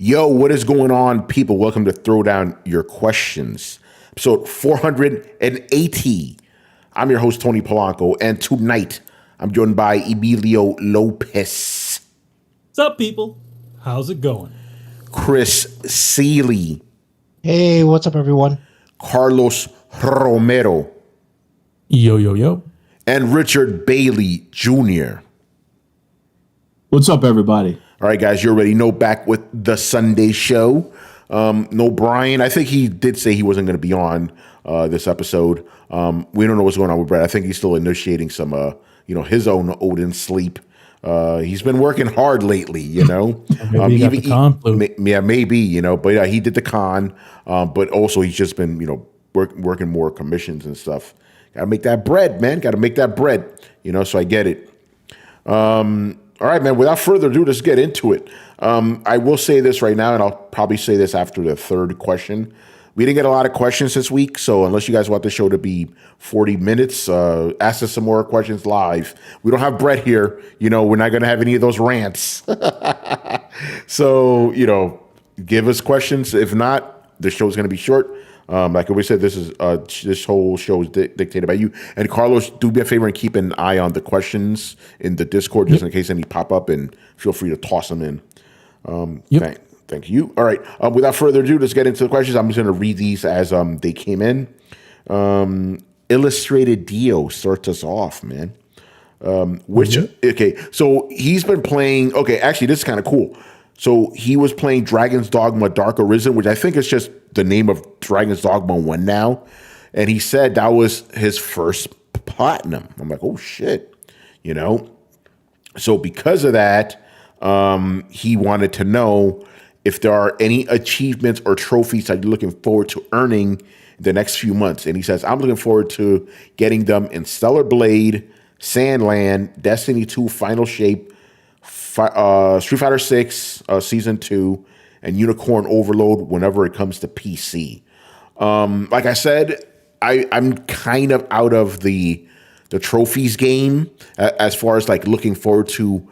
Yo, what is going on, people? Welcome to Throwdown Your Questions, episode 480. I'm your host, Tony Polanco, and tonight I'm joined by Emilio Lopez. What's up, people? How's it going? Chris Seeley. Hey, what's up, everyone? Carlos Romero. Yo, yo, yo. And Richard Bailey Jr. What's up, everybody? All right, guys, you already know, back with the Sunday show. No Brian. I think he did say he wasn't going to be on this episode. We don't know what's going on with Brad. I think he's still initiating some, his own Odin sleep. He's been working hard lately, Maybe he got the con flu. Maybe, but yeah, he did the con. But also he's just been, working more commissions and stuff. Got to make that bread, man. Got to make that bread, so I get it. All right, man, without further ado, let's get into it. I will say this right now, and I'll probably say this after the third question. We didn't get a lot of questions this week, so unless you guys want the show to be 40 minutes, ask us some more questions live. We don't have Brett here. We're not going to have any of those rants. So, give us questions. If not, the show's going to be short. Like we said, this whole show is dictated by you. And Carlos, do me a favor and keep an eye on the questions in the Discord just in case any pop up, and feel free to toss them in. Thank you. All right. Without further ado, let's get into the questions. I'm just going to read these as they came in. Illustrated Dio starts us off, man. Okay, so he's been playing. Okay, actually, this is kind of cool. So he was playing Dragon's Dogma Dark Arisen, which I think is just the name of Dragon's Dogma 1 now. And he said that was his first platinum. I'm like, oh, shit. So because of that, he wanted to know if there are any achievements or trophies that you're looking forward to earning the next few months. And he says, I'm looking forward to getting them in Stellar Blade, Sandland, Destiny 2 Final Shape, Street Fighter 6 Season 2, and Unicorn Overload whenever it comes to PC. Like I said, I'm kind of out of the trophies game as far as like looking forward to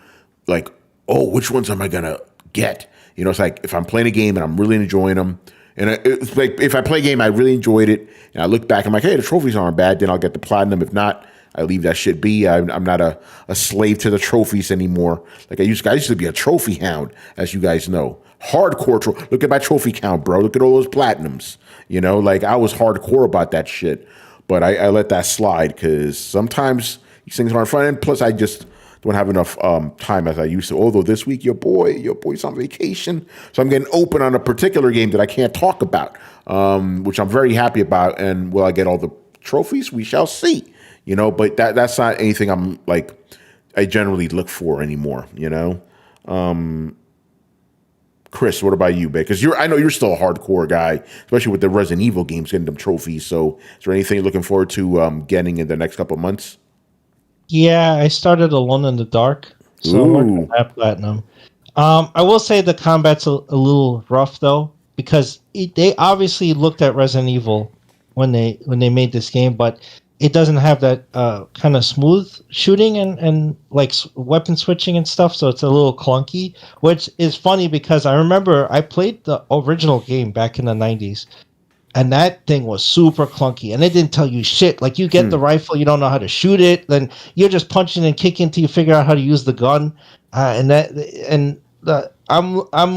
like, oh, which ones am I gonna get? It's like if I'm playing a game and I'm really enjoying them, and it's like if I play a game I really enjoyed it, and I look back, I'm like, hey, the trophies aren't bad, then I'll get the platinum. If not, I leave that shit be. I'm not a slave to the trophies anymore. Like I used to be a trophy hound, as you guys know. Hardcore. Look at my trophy count, bro. Look at all those platinums. Like I was hardcore about that shit. But I let that slide because sometimes these things aren't fun. And plus, I just don't have enough time as I used to. Although this week, your boy's on vacation. So I'm getting open on a particular game that I can't talk about, which I'm very happy about. And will I get all the trophies? We shall see. But that's not anything I'm like, I generally look for anymore, Chris, what about you, babe? Because I know you're still a hardcore guy, especially with the Resident Evil games getting them trophies. So is there anything you're looking forward to getting in the next couple of months? Yeah, I started Alone in the Dark, so I'm working on that platinum. I will say the combat's a little rough, though, because they obviously looked at Resident Evil when they made this game, but it doesn't have that kind of smooth shooting and like weapon switching and stuff, so it's a little clunky, which is funny because I remember I played the original game back in the 90s, and that thing was super clunky, and it didn't tell you shit. Like, you get the rifle, you don't know how to shoot it, then you're just punching and kicking until you figure out how to use the gun, I'm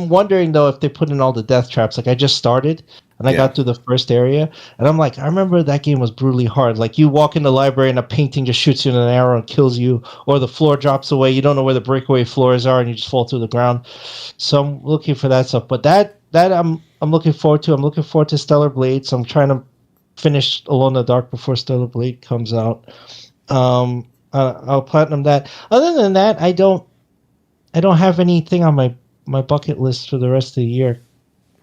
wondering, though, if they put in all the death traps. Like, I just started, and I got through the first area, and I'm like, I remember that game was brutally hard. Like, you walk in the library, and a painting just shoots you in an arrow and kills you, or the floor drops away. You don't know where the breakaway floors are, and you just fall through the ground. So I'm looking for that stuff. But that I'm looking forward to. I'm looking forward to Stellar Blade, so I'm trying to finish Alone in the Dark before Stellar Blade comes out. I'll platinum that. Other than that, I don't have anything on my bucket list for the rest of the year.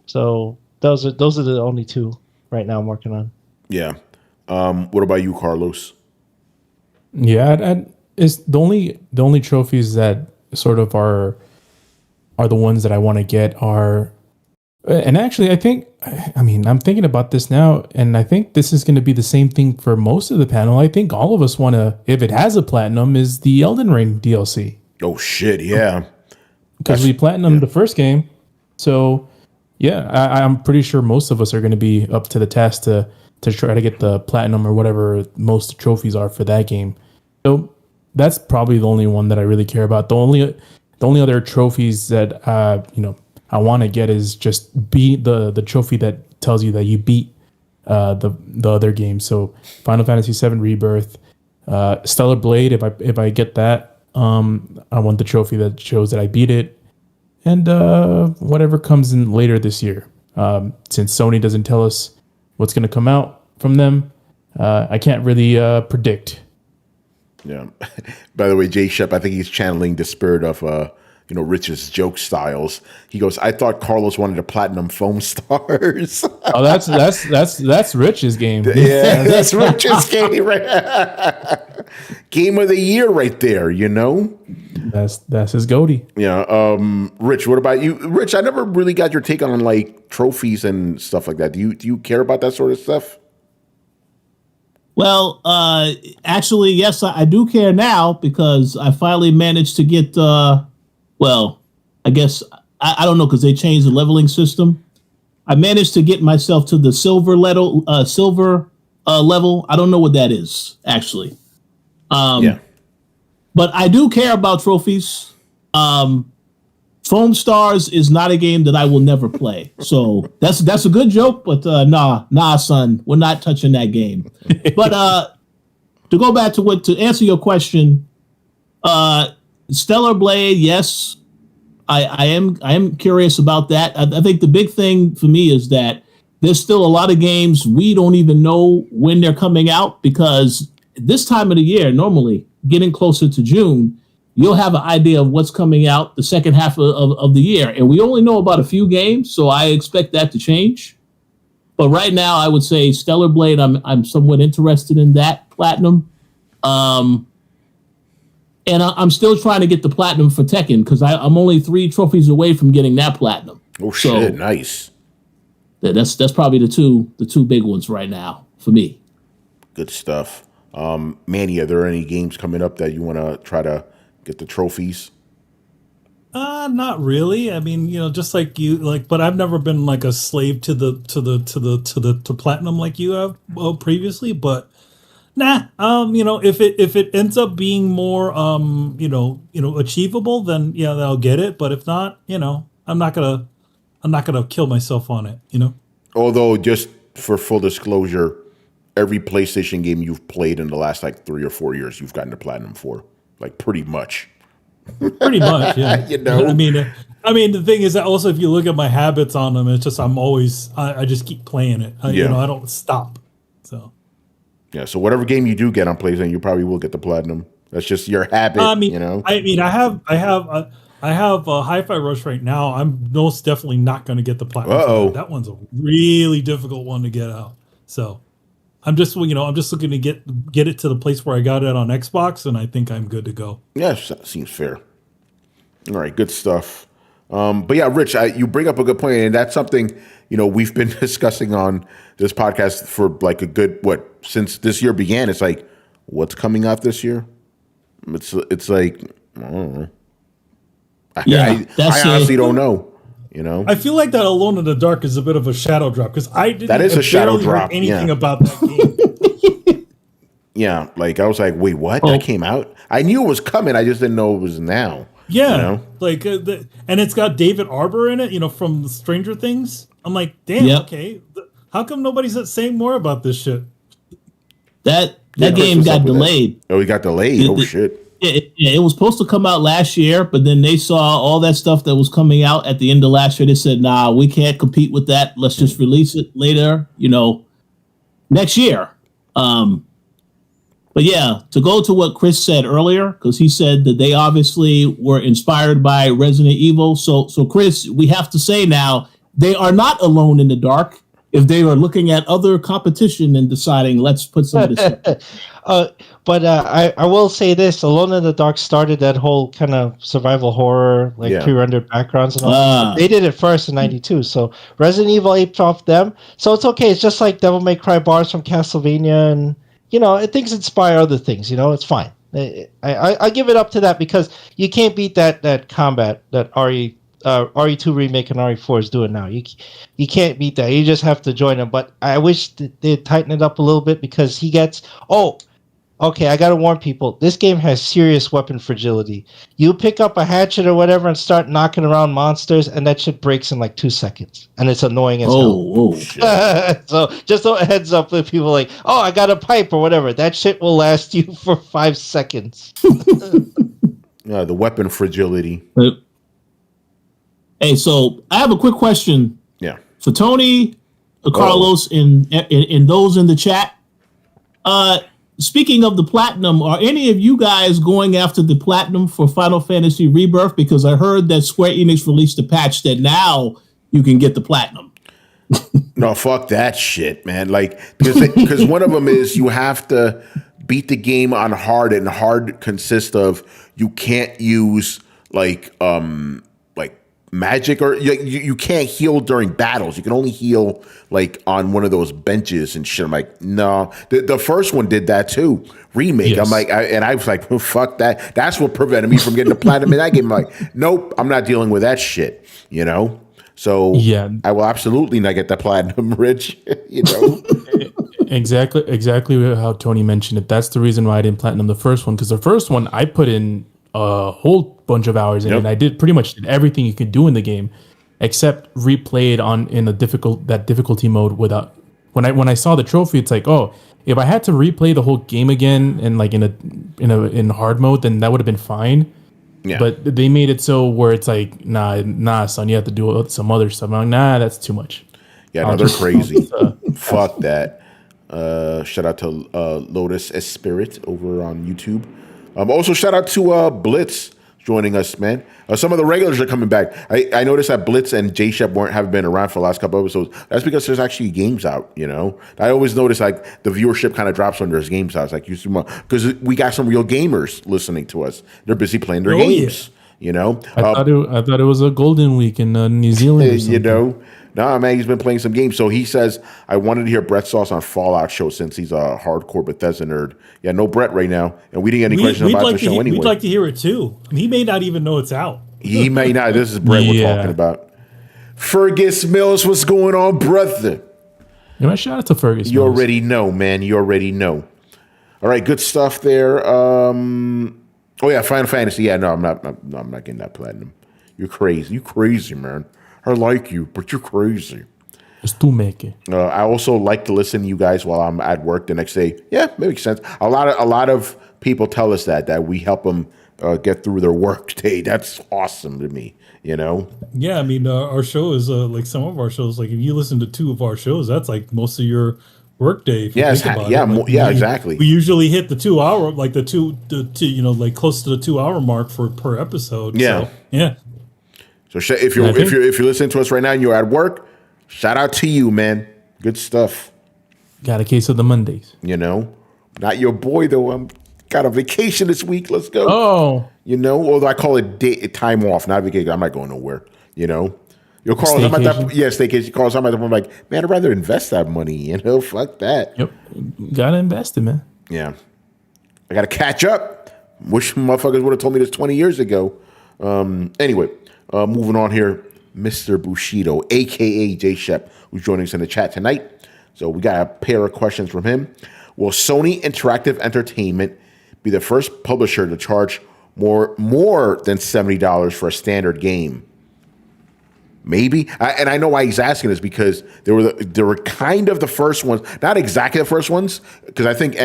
So those are the only two right now I'm working on. Yeah. What about you, Carlos? Yeah, is the only trophies that sort of are the ones that I want to get are, and actually I'm thinking about this now, and I think this is going to be the same thing for most of the panel. I think all of us want to, if it has a platinum, is the Elden Ring DLC. Oh shit, yeah. Because we platinumed the first game, So yeah, I'm pretty sure most of us are going to be up to the task to try to get the platinum or whatever most trophies are for that game. So that's probably the only one that I really care about. The only other trophies that I want to get is just beat the trophy that tells you that you beat the other game. So Final Fantasy VII Rebirth, Stellar Blade. If I get that, I want the trophy that shows that I beat it, and whatever comes in later this year. Since Sony doesn't tell us what's going to come out from them, I can't really predict. Yeah. By the way, Jay Shep, I think he's channeling the spirit of Rich's joke styles. He goes, "I thought Carlos wanted a platinum foam stars." Oh, that's Rich's game. Yeah, that's Rich's game, right? Game of the year, right there. That's his goatee. Yeah. Rich, what about you? Rich, I never really got your take on like trophies and stuff like that. Do you care about that sort of stuff? Well, actually, yes, I do care now because I finally managed to get. I guess I don't know because they changed the leveling system. I managed to get myself to the silver level. Level. I don't know what that is actually. Yeah. But I do care about trophies. Foam Stars is not a game that I will never play. So that's a good joke, but nah, son, we're not touching that game. But to go back to answer your question, Stellar Blade, yes, I am curious about that. I think the big thing for me is that there's still a lot of games we don't even know when they're coming out because this time of the year, normally getting closer to June, you'll have an idea of what's coming out the second half of the year. And we only know about a few games, so I expect that to change. But right now, I would say Stellar Blade, I'm somewhat interested in that platinum. And I'm still trying to get the platinum for Tekken because I'm only 3 trophies away from getting that platinum. Oh, shit, nice. That's probably the two big ones right now for me. Good stuff. Manny, are there any games coming up that you want to try to get the trophies? Not really. I mean, just like you, but I've never been like a slave to the platinum like you have previously. But nah, if it ends up being more achievable, then yeah, I'll get it. But if not, I'm not gonna kill myself on it. Although, just for full disclosure, every PlayStation game you've played in the last 3 or 4 years, you've gotten the platinum for, pretty much. Pretty much, yeah. I mean, the thing is that also if you look at my habits on them, it's just I just keep playing it. I don't stop. So yeah. So whatever game you do get on PlayStation, you probably will get the platinum. That's just your habit. I have a Hi-Fi Rush right now. I'm most definitely not going to get the platinum. That one's a really difficult one to get out. So I'm just looking to get it to the place where I got it on Xbox, and I think I'm good to go. Yeah, that seems fair. All right, good stuff. But yeah, Rich, you bring up a good point, and that's something we've been discussing on this podcast for a good since this year began. It's what's coming out this year? It's I don't know. I honestly don't know. I feel like that Alone in the Dark is a bit of a shadow drop because I didn't hear anything about that game. Yeah, I was like, wait, what? That came out? I knew it was coming. I just didn't know it was now. Yeah, and it's got David Arbor in it, from Stranger Things. I'm like, damn, okay. How come nobody's saying more about this shit? That game got delayed. Oh, it got delayed. Shit. It was supposed to come out last year, but then they saw all that stuff that was coming out at the end of last year. They said, nah, we can't compete with that. Let's just release it later, next year. But yeah, to go to what Chris said earlier, because he said that they obviously were inspired by Resident Evil. So Chris, we have to say now, they are not alone in the dark if they are looking at other competition and deciding, let's put some of this. But I will say this: Alone in the Dark started that whole kind of survival horror, pre-rendered backgrounds and all. They did it first in '92, so Resident Evil aped off them. So it's okay. It's just like Devil May Cry bars from Castlevania, and things inspire other things. It's fine. I give it up to that because you can't beat that combat, that RE RE2 Remake and RE4 is doing now. You can't beat that. You just have to join them. But I wish they'd tighten it up a little bit because he gets... Oh, okay, I gotta warn people. This game has serious weapon fragility. You pick up a hatchet or whatever and start knocking around monsters, and that shit breaks in like 2 seconds. And it's annoying as hell. So just a heads up if people like, oh, I got a pipe or whatever. That shit will last you for 5 seconds. The weapon fragility. Hey, so I have a quick question. Yeah. For Tony, Carlos, and those in the chat. Speaking of the platinum, are any of you guys going after the platinum for Final Fantasy Rebirth? Because I heard that Square Enix released a patch that now you can get the platinum. No, fuck that shit, man. Like, because one of them is you have to beat the game on hard, and hard consists of you can't use like magic, or you can't heal during battles. You can only heal like on one of those benches and shit. I'm like, no. The first one did that too. Remake. Yes. I'm like, I was like, well, fuck that. That's what prevented me from getting the platinum in that game. I'm like, nope, I'm not dealing with that shit. You know. So yeah, I will absolutely not get the platinum, Rich. You know. Exactly how Tony mentioned it. That's the reason why I didn't platinum the first one, because the first one I put in a whole bunch of hours in, and I did pretty much everything you could do in the game, except replay it in a difficulty mode without. When I saw the trophy, it's like, oh, if I had to replay the whole game again and like in hard mode, then that would have been fine. Yeah. But they made it so where it's like, nah, son, you have to do some other stuff. I'm like, nah, that's too much. Yeah, no, they're crazy. Fuck that. Shout out to Lotus Spirit over on YouTube. Also, shout out to Blitz joining us, man. Some of the regulars are coming back. I noticed that Blitz and J-Shep haven't been around for the last couple episodes. That's because there's actually games out, you know? I always notice like the viewership kind of drops when there's games out. It's like, because we got some real gamers listening to us. They're busy playing their games, you know? I thought it was a golden week in New Zealand or something. You know? No, man, he's been playing some games. So he says, I wanted to hear Brett Sauce on Fallout show since he's a hardcore Bethesda nerd. Yeah, no Brett right now. And we didn't get any questions about the show anyway. We'd like to hear it too. I mean, he may not even know it's out. He may not. This is Brett we're talking about. Fergus Mills, what's going on, brother? Yeah, shout out to Fergus You Mills. Already know, man. You already know. All right, good stuff there. Oh, yeah, Final Fantasy. Yeah, no, I'm not getting that platinum. You're crazy. You crazy, man. I like you, but you're crazy. It's too make it. I also like to listen to you guys while I'm at work the next day. Yeah, makes sense. A lot of people tell us that we help them get through their work day. That's awesome to me, you know? Yeah, I mean, our show is like some of our shows. Like if you listen to 2 of our shows, that's like most of your work day. Exactly. We usually hit the 2 hour, like the two, like close to the 2 hour mark per episode. Yeah. So, yeah. So if you're listening to us right now and you're at work, shout out to you, man. Good stuff. Got a case of the Mondays. You know, not your boy though. I'm got a vacation this week. Let's go. Oh, you know, although I call it time off, not vacation. I'm not going nowhere. You know, you'll call. Staycation. Calls. I'm at the point like, man, I'd rather invest that money. You know, fuck that. Yep, gotta invest it, man. Yeah, I gotta catch up. Wish motherfuckers would have told me this 20 years ago. Anyway. Moving on here, Mr. Bushido, a.k.a. J-Shep, who's joining us in the chat tonight. So we got a pair of questions from him. Will Sony Interactive Entertainment be the first publisher to charge more than $70 for a standard game? Maybe. And I know why he's asking this, because they were kind of the first ones, not exactly the first ones, because I think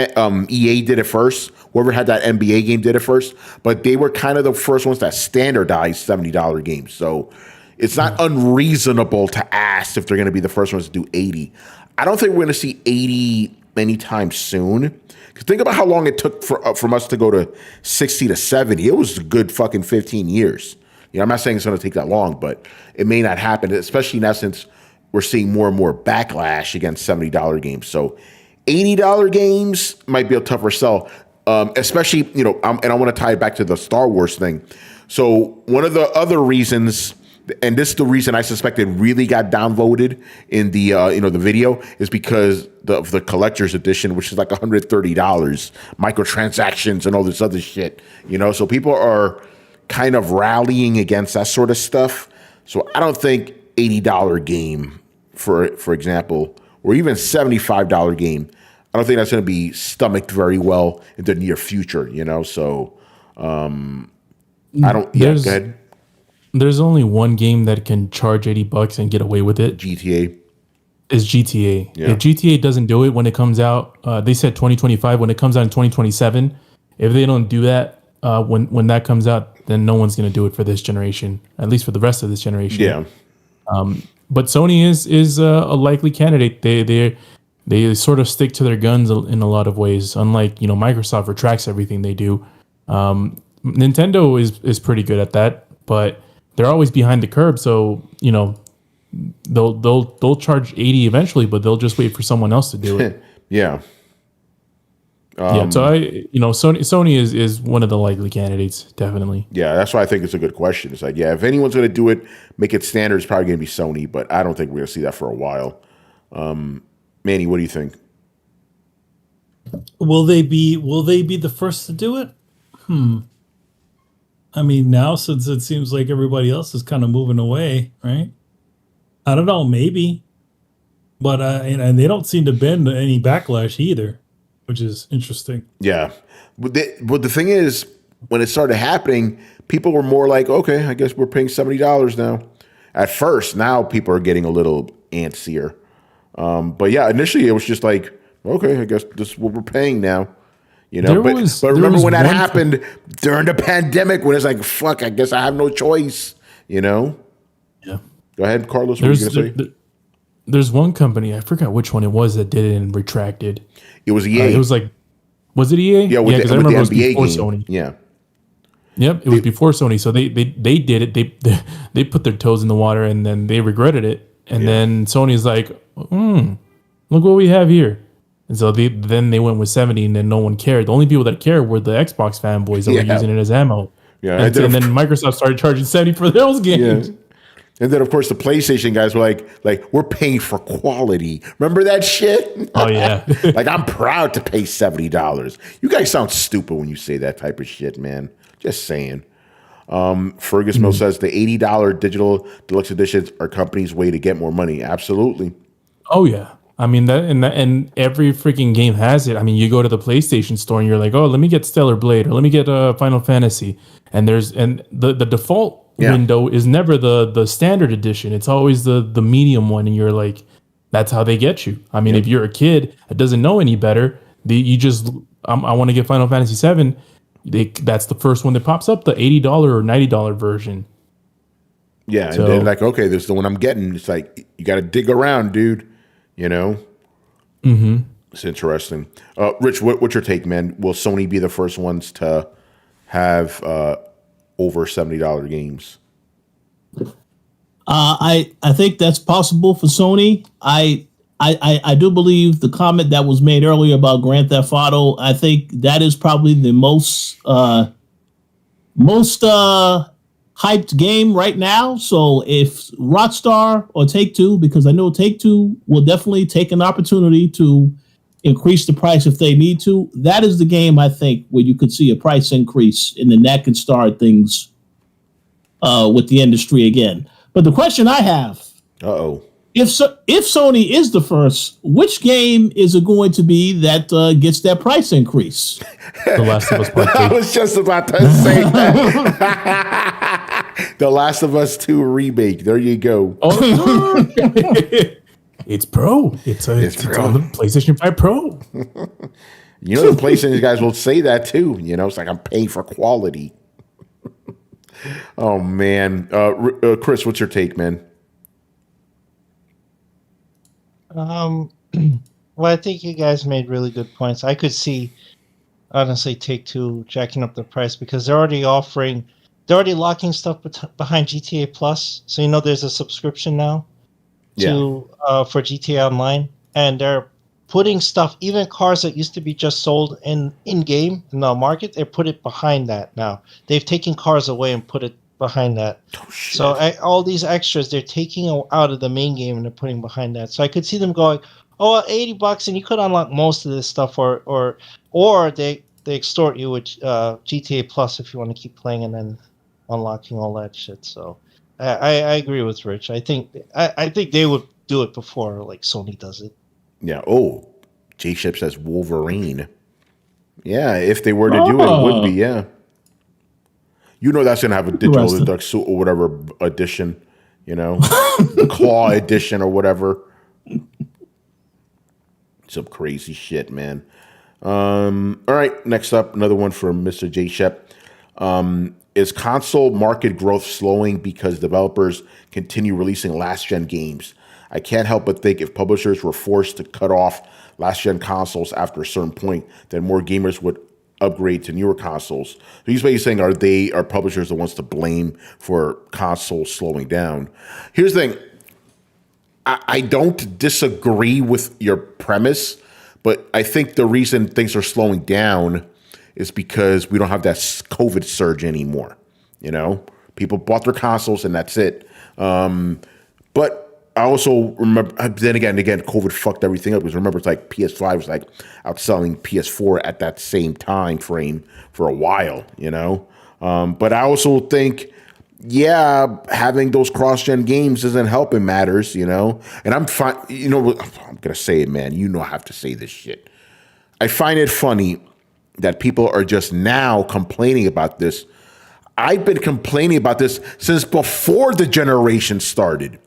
EA did it first. Whoever had that NBA game did it first, but they were kind of the first ones that standardized $70 games. So it's not unreasonable to ask if they're going to be the first ones to do 80. I don't think we're going to see 80 anytime soon. Because think about how long it took from us to go to 60 to 70. It was a good fucking 15 years. You know, I'm not saying it's going to take that long, but it may not happen, especially now since we're seeing more and more backlash against $70 games. So $80 games might be a tougher sell, especially, you know, and I want to tie it back to the Star Wars thing. So one of the other reasons, and this is the reason I suspect it really got downvoted in the the video, is because of the collector's edition, which is like $130, microtransactions and all this other shit. You know, so people are kind of rallying against that sort of stuff. So I don't think $80 game, for example, or even $75 game, I don't think that's going to be stomached very well in the near future. So I don't. Yeah, go ahead. There's only one game that can charge $80 and get away with it. GTA is GTA. Yeah. If GTA doesn't do it when it comes out, they said 2025. When it comes out in 2027, if they don't do that when that comes out, then no one's going to do it for this generation. At least for the rest of this generation. Yeah. But Sony is a likely candidate. They sort of stick to their guns in a lot of ways. Unlike Microsoft retracts everything they do. Nintendo is pretty good at that, but they're always behind the curve. So they'll charge 80 eventually, but they'll just wait for someone else to do it. Yeah. Yeah. So Sony is one of the likely candidates, definitely. Yeah, that's why I think it's a good question. It's like, yeah, if anyone's going to do it, make it standard, it's probably going to be Sony, but I don't think we're going to see that for a while. Manny, what do you think? Will they be the first to do it? I mean, now since it seems like everybody else is kind of moving away, right? I don't know, maybe, but and they don't seem to bend any backlash either, which is interesting. Yeah, but the thing is, when it started happening, people were more like, okay, I guess we're paying $70 now. At first, now people are getting a little antsier. But yeah, initially it was just like, okay, I guess this is what we're paying now. But remember when that happened during the pandemic when it's like, fuck, I guess I have no choice, Yeah. Go ahead, Carlos. What were you going to say? There's one company, I forgot which one it was, that did it and retracted. It was EA. It was like, was it EA? Yeah, because I remember it was before game. Sony. Yeah. Yep, it was before Sony. So they did it. They put their toes in the water and then they regretted it. And then Sony's like, look what we have here. And so then they went with 70 and then no one cared. The only people that cared were the Xbox fanboys that were using it as ammo. Yeah, and then Microsoft started charging 70 for those games. Yeah. And then, of course, the PlayStation guys were like, we're paying for quality. Remember that shit? Oh, yeah. Like, I'm proud to pay $70. You guys sound stupid when you say that type of shit, man. Just saying. Fergus Mill says the $80 digital deluxe editions are companies' way to get more money. Absolutely. Oh, yeah. I mean, and every freaking game has it. I mean, you go to the PlayStation store and you're like, oh, let me get Stellar Blade or let me get Final Fantasy. And the default window is never the standard edition. It's always the medium one. And you're like, that's how they get you. I mean, if you're a kid that doesn't know any better, I want to get Final Fantasy VII. That's the first one that pops up, the $80 or $90 version. Yeah. So, and then like, okay, this is the one I'm getting. It's like, you got to dig around, dude. Mm-hmm. It's interesting. Rich, what's your take, man? Will Sony be the first ones to have over $70 games? I think that's possible for Sony. I do believe the comment that was made earlier about Grand Theft Auto. I think that is probably the most hyped game right now. So if Rockstar or Take-Two, because I know Take-Two will definitely take an opportunity to increase the price if they need to, that is the game I think where you could see a price increase and then that can start things with the industry again. But the question I have, if Sony is the first, which game is it going to be that gets that price increase? The Last of Us Part 2. I was just about to say that. The Last of Us 2 remake. There you go. Oh, it's Pro. It's on the PlayStation 5 Pro. The PlayStation guys will say that too. It's like I'm paying for quality. Oh man, Chris, what's your take, man? Well, I think you guys made really good points. I could see, honestly, Take-Two jacking up the price because they're already locking stuff behind GTA Plus. So there's a subscription now for GTA Online, and they're putting stuff, even cars that used to be just sold in game in the market, they put it behind that now. They've taken cars away and put it behind that. Oh, shit. So all these extras they're taking out of the main game and they're putting behind that. So I could see them going, $80 and you could unlock most of this stuff, or they extort you with GTA Plus if you want to keep playing and then unlocking all that shit. So I agree with Rich. I think they would do it before like Sony does it. Yeah. Oh, J Ship says Wolverine. Yeah, if they were to do it, it would be, yeah. You know that's gonna have a digital deluxe or whatever edition, you know, the claw edition or whatever. Some crazy shit, man. All right, next up, another one from Mr. J Shep. Is console market growth slowing because developers continue releasing last-gen games? I can't help but think if publishers were forced to cut off last-gen consoles after a certain point, then more gamers would upgrade to newer consoles. So he's basically saying, are publishers the ones to blame for consoles slowing down? Here's the thing. I don't disagree with your premise, but I think the reason things are slowing down is because we don't have that COVID surge anymore. You know, people bought their consoles and that's it. But I also remember, then again, COVID fucked everything up. Because remember, it's like PS5 was like outselling PS4 at that same time frame for a while, you know? But I also think, yeah, having those cross-gen games isn't helping matters, you know? And I'm fine, you know, I'm going to say it, man. You know I have to say this shit. I find it funny that people are just now complaining about this. I've been complaining about this since before the generation started.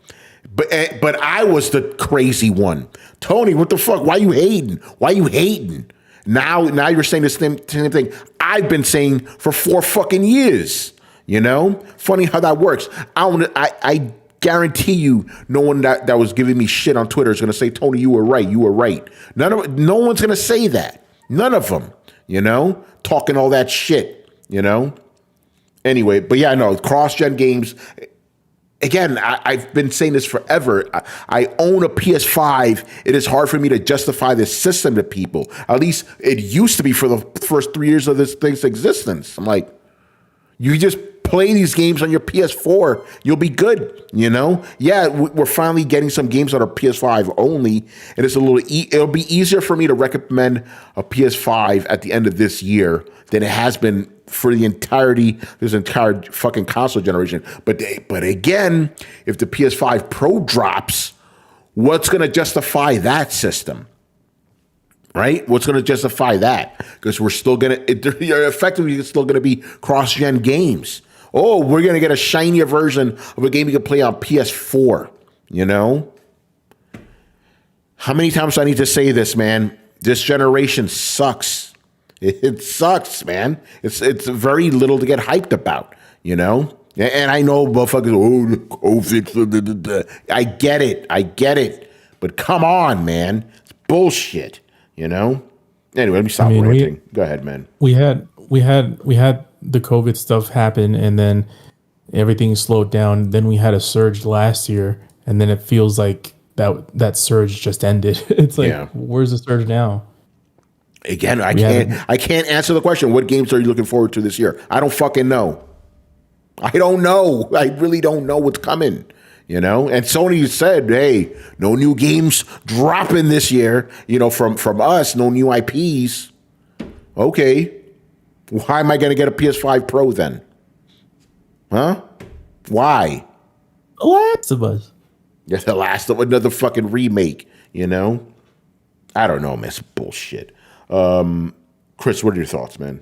But I was the crazy one. Tony, what the fuck? Why you hating? Why you hating? Now you're saying the same thing I've been saying for 4 fucking years. You know? Funny how that works. I guarantee you no one that was giving me shit on Twitter is going to say, Tony, you were right. You were right. No one's going to say that. None of them. You know? Talking all that shit. You know? Anyway, but yeah, no, cross-gen games... Again, I've been saying this forever. I own a PS5. It is hard for me to justify this system to people. At least it used to be for the first 3 years of this thing's existence. I'm like, you just play these games on your PS4, you'll be good, you know? Yeah, we're finally getting some games on our PS5 only, and it's it'll be easier for me to recommend a PS5 at the end of this year than it has been for this entire fucking console generation. But again, if the PS5 Pro drops, what's going to justify that system? Right? What's going to justify that? Because we're still going to, effectively, it's still going to be cross-gen games. Oh, we're going to get a shinier version of a game you can play on PS4, you know? How many times do I need to say this, man? This generation sucks. It sucks, man. It's very little to get hyped about, you know? And I know motherfuckers, I get it. But come on, man. It's bullshit, you know? Anyway, let me stop ranting. Go ahead, man. We had the COVID stuff happen, and then everything slowed down. Then we had a surge last year, and then it feels like that surge just ended. It's like, Where's the surge now? Again, I can't answer the question. What games are you looking forward to this year? I don't fucking know. I don't know. I really don't know what's coming, you know? And Sony said, hey, no new games dropping this year, you know, from us, no new IPs. Okay. Why am I going to get a PS5 Pro then? Huh? Why? The Last of Us. Yeah, The Last of another fucking remake, you know? I don't know, man. It's bullshit. Chris, what are your thoughts, man?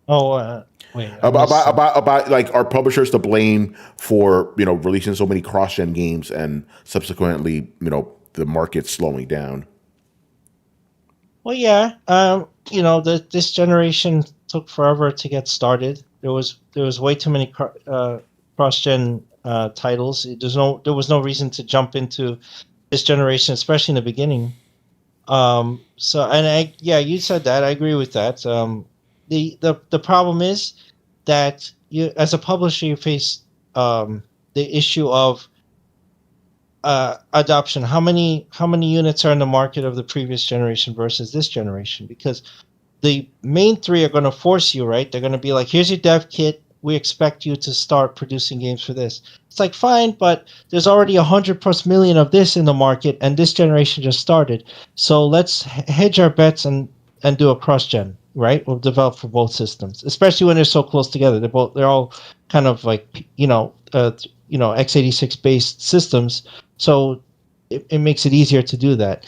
Wait. About like, are publishers to blame for, you know, releasing so many cross-gen games and subsequently, you know, the market slowing down? Well, yeah. You know, this generation took forever to get started. There was way too many cross-gen titles. There was no reason to jump into this generation, especially in the beginning. You said that. I agree with that. The problem is that you, as a publisher, you face the issue of adoption. How many units are in the market of the previous generation versus this generation? Because the main three are going to force you, right? They're going to be like, here's your dev kit. We expect you to start producing games for this. It's like, fine, but there's already 100+ million of this in the market, and this generation just started. So let's hedge our bets and do a cross-gen. right, were developed for both systems, especially when they're so close together. They're all kind of like x86 based systems, so it makes it easier to do that.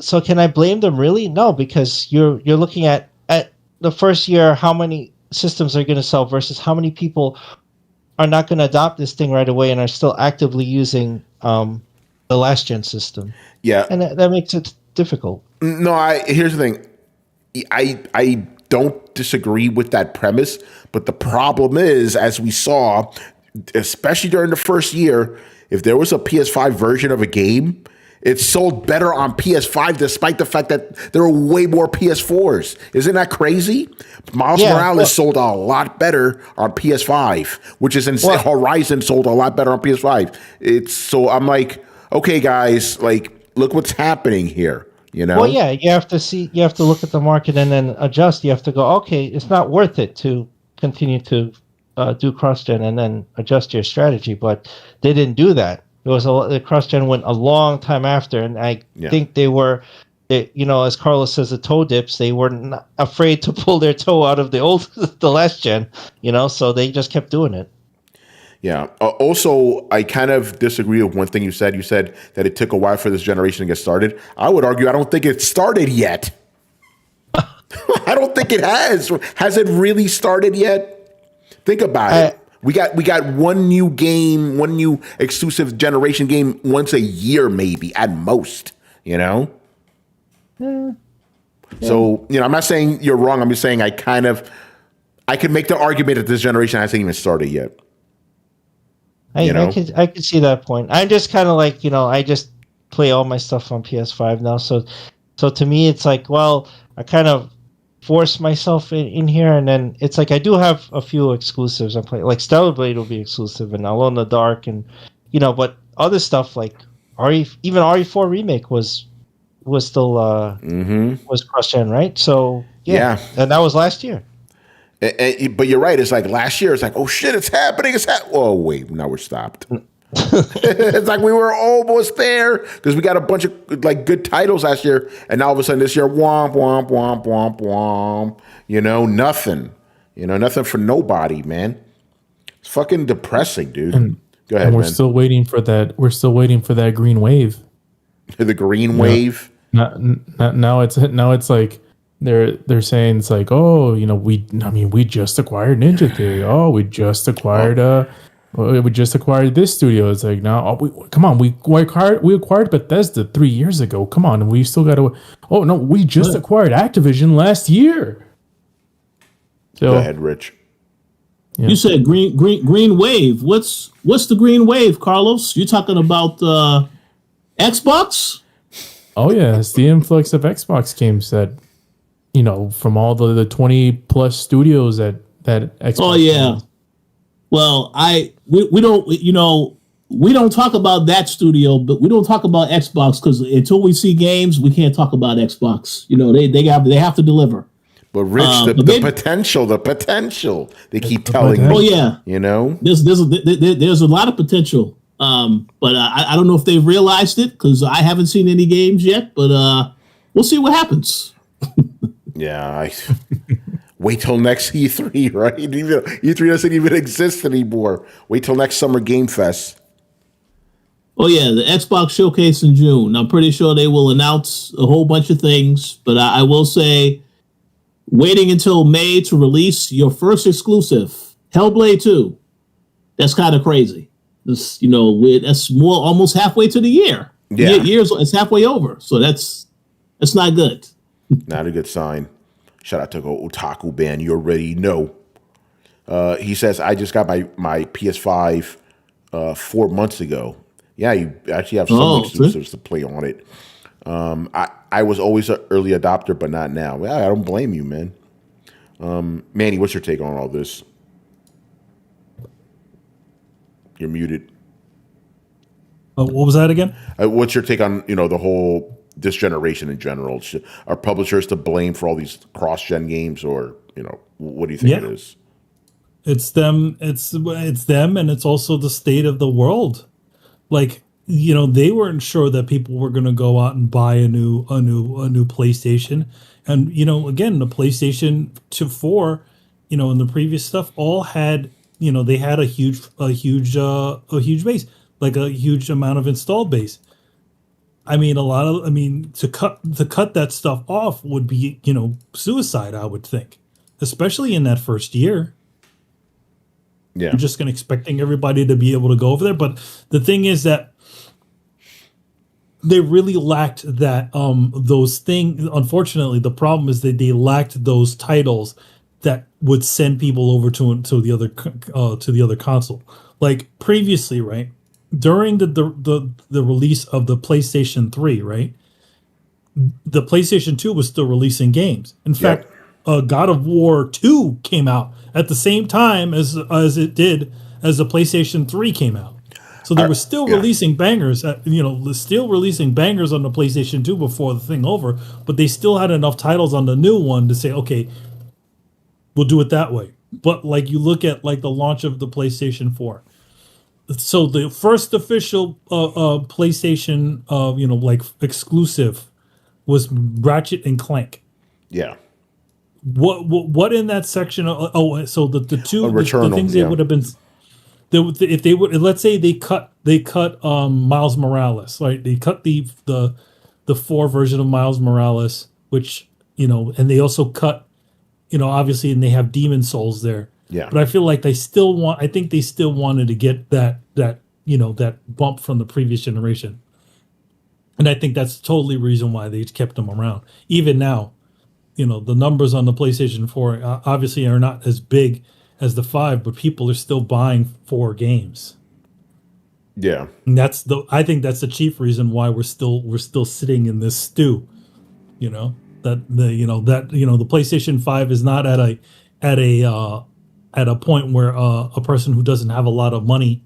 So can I blame them? Really? No, because you're looking at the first year, how many systems are going to sell versus how many people are not going to adopt this thing right away and are still actively using the last gen system. Yeah, and that makes it difficult. No, here's the thing. I don't disagree with that premise, but the problem is, as we saw, especially during the first year, if there was a PS5 version of a game, it sold better on PS5 despite the fact that there are way more PS4s. Isn't that crazy? Miles Morales sold a lot better on PS5, which is insane. Horizon sold a lot better on PS5. So I'm like, okay, guys, like, look what's happening here. You know? Well, yeah, you have to look at the market and then adjust. You have to go, okay, it's not worth it to continue to do cross-gen and then adjust your strategy. But they didn't do that. The cross-gen went a long time after, and I think they were, as Carlos says, the toe dips. They were not afraid to pull their toe out of the last gen, so they just kept doing it. Yeah. Also, I kind of disagree with one thing you said. You said that it took a while for this generation to get started. I would argue I don't think it started yet. I don't think it has. Has it really started yet? Think about it. We got one new game, one new exclusive generation game once a year, maybe at most. So I'm not saying you're wrong. I'm just saying I can make the argument that this generation hasn't even started yet. I could see that point. I'm just kind of like, I just play all my stuff on PS5 now. So to me, it's like, well, I kind of force myself in here, and then it's like I do have a few exclusives I'm playing. Like Stellar Blade will be exclusive, and Alone in the Dark, and but other stuff like even RE4 Remake was still was cross-gen, right? So yeah, and that was last year. But you're right. It's like last year. It's like, oh shit, it's happening. Oh wait, now we're stopped. It's like we were almost there because we got a bunch of like good titles last year, and now all of a sudden this year, womp womp womp womp womp. Nothing. Nothing for nobody, man. It's fucking depressing, dude. Go ahead. And we're man. still waiting for that. We're still waiting for that green wave. The green wave. Now it's like. They're saying it's like, oh, we just acquired Ninja Theory. Oh, we just acquired this studio. It's like, now, we acquired Bethesda 3 years ago. Come on, and we still got to. Oh no, we just acquired Activision last year. So, go ahead, Rich. Yeah. You said green wave. What's the green wave, Carlos? You talking about Xbox? Oh yeah, it's the influx of Xbox games that. From all the 20 plus studios that Xbox. Oh yeah. Has. Well, we don't talk about that studio, but we don't talk about Xbox because until we see games, we can't talk about Xbox. They have to deliver. But Rich, the potential they keep telling me. Oh yeah. There's a lot of potential. But I don't know if they've realized it because I haven't seen any games yet. But we'll see what happens. Yeah, wait till next E3, right? E3 doesn't even exist anymore. Wait till next Summer Game Fest. Oh yeah, the Xbox Showcase in June. I'm pretty sure they will announce a whole bunch of things, but I will say, waiting until May to release your first exclusive, Hellblade 2. That's kind of crazy. This, that's almost halfway to the year. Yeah, it's halfway over, so that's not good. Not a good sign. Shout out to Otaku Band. You already know. He says, I just got my PS5 4 months ago. Yeah, you actually have some exclusives to play on it. I was always an early adopter, but not now. Well, I don't blame you, man. Manny, what's your take on all this? You're muted. What was that again? What's your take on the whole this generation in general? Are publishers to blame for all these cross-gen games, or what do you think it is? It's them. It's them, and it's also the state of the world. Like they weren't sure that people were going to go out and buy a new PlayStation. And, again, the PlayStation 4, and the previous stuff all had, they had a huge base, like a huge amount of installed base. I mean, to cut that stuff off would be, suicide, I would think, especially in that first year. Yeah. I'm just expecting everybody to be able to go over there. But the thing is that they really lacked that, those things. Unfortunately, the problem is that they lacked those titles that would send people over to the other console. Like previously, right? During the release of the PlayStation 3, right? The PlayStation 2 was still releasing games. In fact, God of War 2 came out at the same time as the PlayStation 3 came out. So they were still releasing bangers, still releasing bangers on the PlayStation 2 before the thing over, but they still had enough titles on the new one to say, okay, we'll do it that way. But like you look at like the launch of the PlayStation 4. So the first official PlayStation, exclusive was Ratchet and Clank. Yeah. What in that section? So the two Returnal, the things they would have been, if they would, let's say they cut Miles Morales, right? They cut the 4 version of Miles Morales, which and they also cut, obviously, and they have Demon Souls there. Yeah. But I feel like I think they still wanted to get that bump from the previous generation. And I think that's totally the reason why they kept them around. Even now, the numbers on the PlayStation 4 obviously are not as big as the 5, but people are still buying 4 games. Yeah. And I think that's the chief reason why we're still sitting in this stew. The PlayStation 5 is not at a point where a person who doesn't have a lot of money,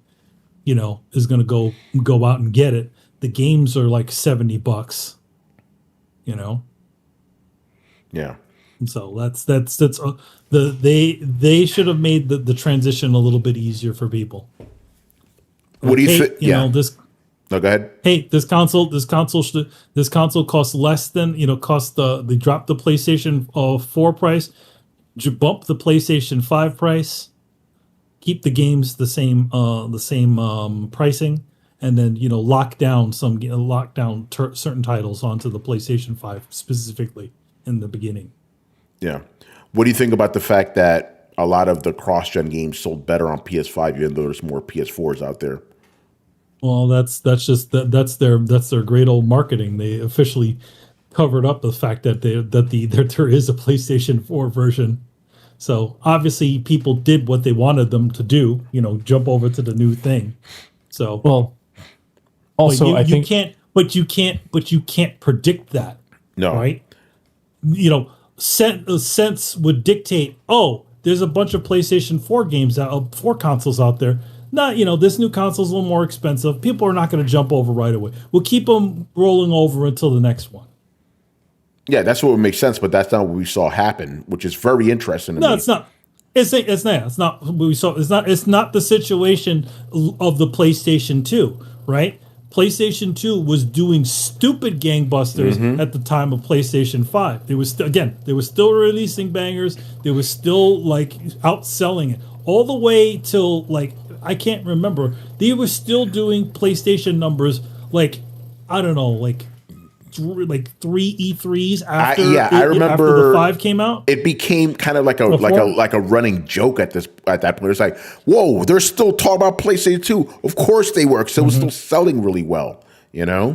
is going to go out and get it. The games are like $70, Yeah. And so they should have made the transition a little bit easiher for people. What do you think? Yeah. This. No, go ahead. Hey, this console costs less than they dropped the PlayStation 4 price. Bump the PlayStation 5 price, keep the games the same pricing, and then lock down certain titles onto the PlayStation 5 specifically in the beginning. Yeah. What do you think about the fact that a lot of the cross-gen games sold better on PS5 even though there's more PS4s out there? Well, that's their great old marketing. They officially covered up the fact that there is a PlayStation 4 version. So obviously people did what they wanted them to do, jump over to the new thing. So also you can't predict that. No. Right? Sense would dictate, there's a bunch of PlayStation 4 games 4 consoles out there. Not, this new console's a little more expensive. People are not going to jump over right away. We'll keep them rolling over until the next one. Yeah, that's what would make sense, but that's not what we saw happen, which is very interesting to me. No, it's not. It's not what we saw. It's not the situation of the PlayStation 2, right? PlayStation 2 was doing stupid gangbusters at the time of PlayStation 5. They were still releasing bangers. They were still outselling it all the way till I can't remember. They were still doing PlayStation numbers I don't know 3 E3s after I remember after the 5 came out. It became kind of like a running joke at that point. It's like, whoa, they're still talking about PlayStation 2. Of course they were, because it was still selling really well, Yeah.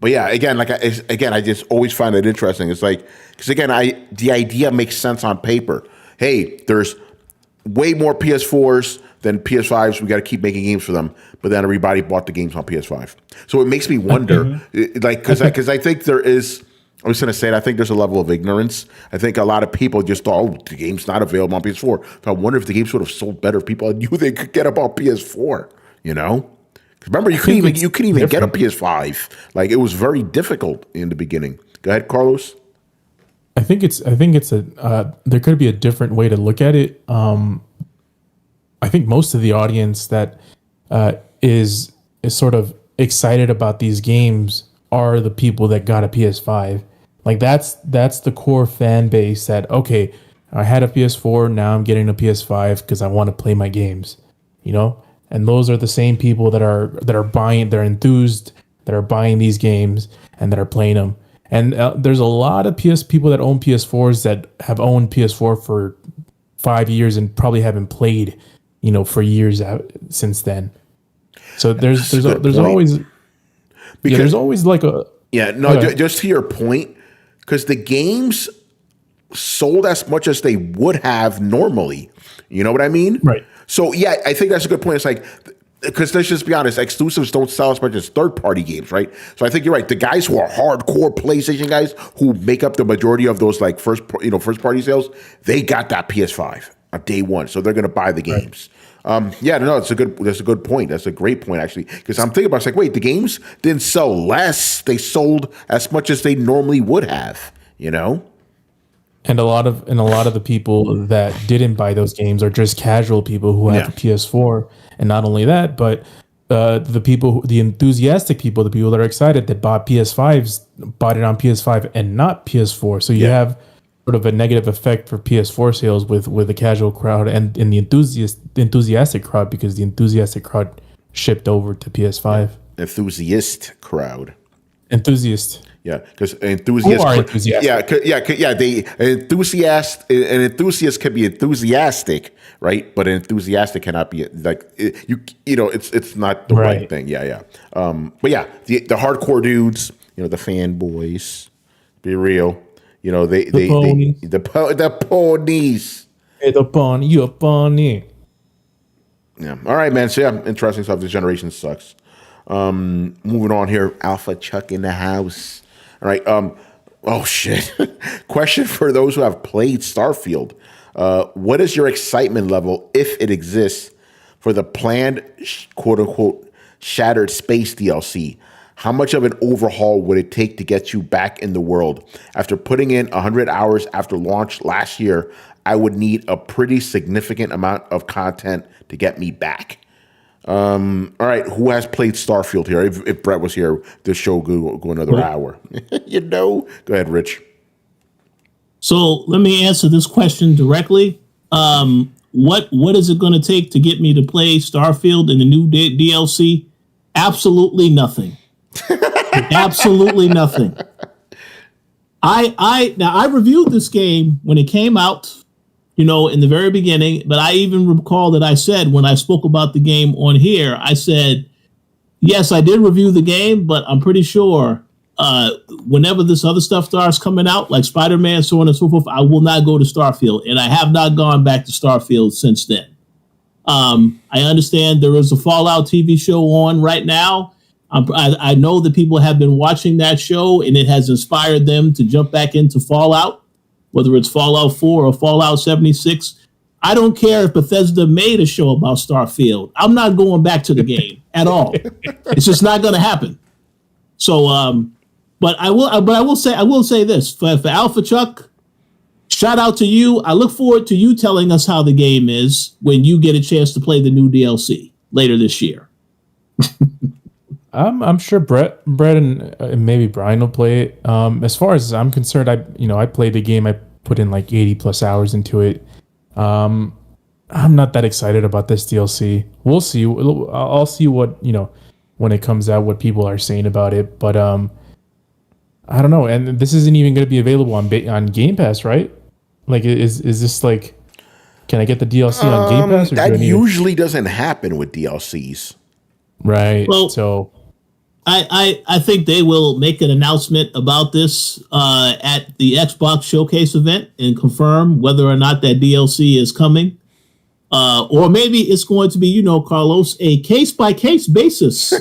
But yeah, again, I just always find it interesting. It's like, because again, the idea makes sense on paper. Hey, there's way more PS4s than PS5s. We got to keep making games for them. But then everybody bought the games on PS5. So it makes me wonder, because I think there is, I was going to say it, I think there's a level of ignorance. I think a lot of people just thought, the game's not available on PS4. So I wonder if the games would have sold better if people knew they could get them on PS4, Because remember, you couldn't even get a PS5. It was very difficult in the beginning. Go ahead, Carlos. I think it's there could be a different way to look at it. I think most of the audience that is is sort of excited about these games are the people that got a PS5. Like that's the core fan base that, okay, I had a PS4, now I'm getting a PS5 because I want to play my games, you know? And those are the same people that are buying, they're enthused, that are buying these games and that are playing them. And there's a lot of people that own PS4s that have owned PS4 for 5 years and probably haven't played, you know, for years since then. So there's always there's always like a just to your point, because the games sold as much as they would have normally. You know what I mean? Right. So yeah, I think that's a good point. It's like, because let's just be honest, exclusives don't sell as much as third-party games, right? So I think you're right. The guys who are hardcore PlayStation guys who make up the majority of those like first-party sales, they got that PS5 on day one, so they're going to buy the games. That's a good point. That's a great point actually, because I'm thinking about it's like, wait, the games didn't sell less; they sold as much as they normally would have. You know. And a lot of the people that didn't buy those games are just casual people who have a PS4, and not only that, but the enthusiastic people, the people that are excited that bought PS5s, bought it on PS5 and not PS4. So you have sort of a negative effect for PS4 sales with the casual crowd and in the enthusiastic crowd, because the enthusiastic crowd shipped over to PS5. Enthusiast crowd. Enthusiast. Yeah, because enthusiasts. An enthusiast can be enthusiastic, right? But an enthusiastic cannot be like it's not the right thing. But yeah, the hardcore dudes, you know, the fanboys, be real, you know, the ponies. Hey, the pony, you a pony. Yeah. All right, man. So yeah, interesting stuff. This generation sucks. Moving on here, Alpha Chuck in the house. All right. Oh shit. Question for those who have played Starfield. What is your excitement level, if it exists, for the planned quote unquote Shattered Space DLC? How much of an overhaul would it take to get you back in the world? After putting in 100 hours after launch last year, I would need a pretty significant amount of content to get me back. All right, who has played Starfield here? If Brett was here, this show go another hour. You know? Go ahead, Rich. So let me answer this question directly. What is it going to take to get me to play Starfield in the new DLC? Absolutely nothing. Absolutely nothing. I reviewed this game when it came out, you know, in the very beginning, but I even recall that I said when I spoke about the game on here, I said, yes, I did review the game, but I'm pretty sure whenever this other stuff starts coming out, like Spider-Man, so on and so forth, I will not go to Starfield. And I have not gone back to Starfield since then. I understand there is a Fallout TV show on right now. I know that people have been watching that show, and it has inspired them to jump back into Fallout, whether it's Fallout 4 or Fallout 76. I don't care if Bethesda made a show about Starfield. I'm not going back to the game at all. It's just not going to happen. So, but I will say this for Alpha Chuck. Shout out to you. I look forward to you telling us how the game is when you get a chance to play the new DLC later this year. I'm sure Brett and maybe Brian will play it. As far as I'm concerned, I played the game. I put in like 80 plus hours into it. I'm not that excited about this DLC. We'll see. I'll see what, you know, when it comes out, what people are saying about it. But I don't know. And this isn't even going to be available on Game Pass, right? Like, is this like, can I get the DLC on Game Pass? Or that usually doesn't happen with DLCs. Right. Well, so I think they will make an announcement about this at the Xbox Showcase event and confirm whether or not that DLC is coming. Or maybe it's going to be, you know, Carlos, a case-by-case basis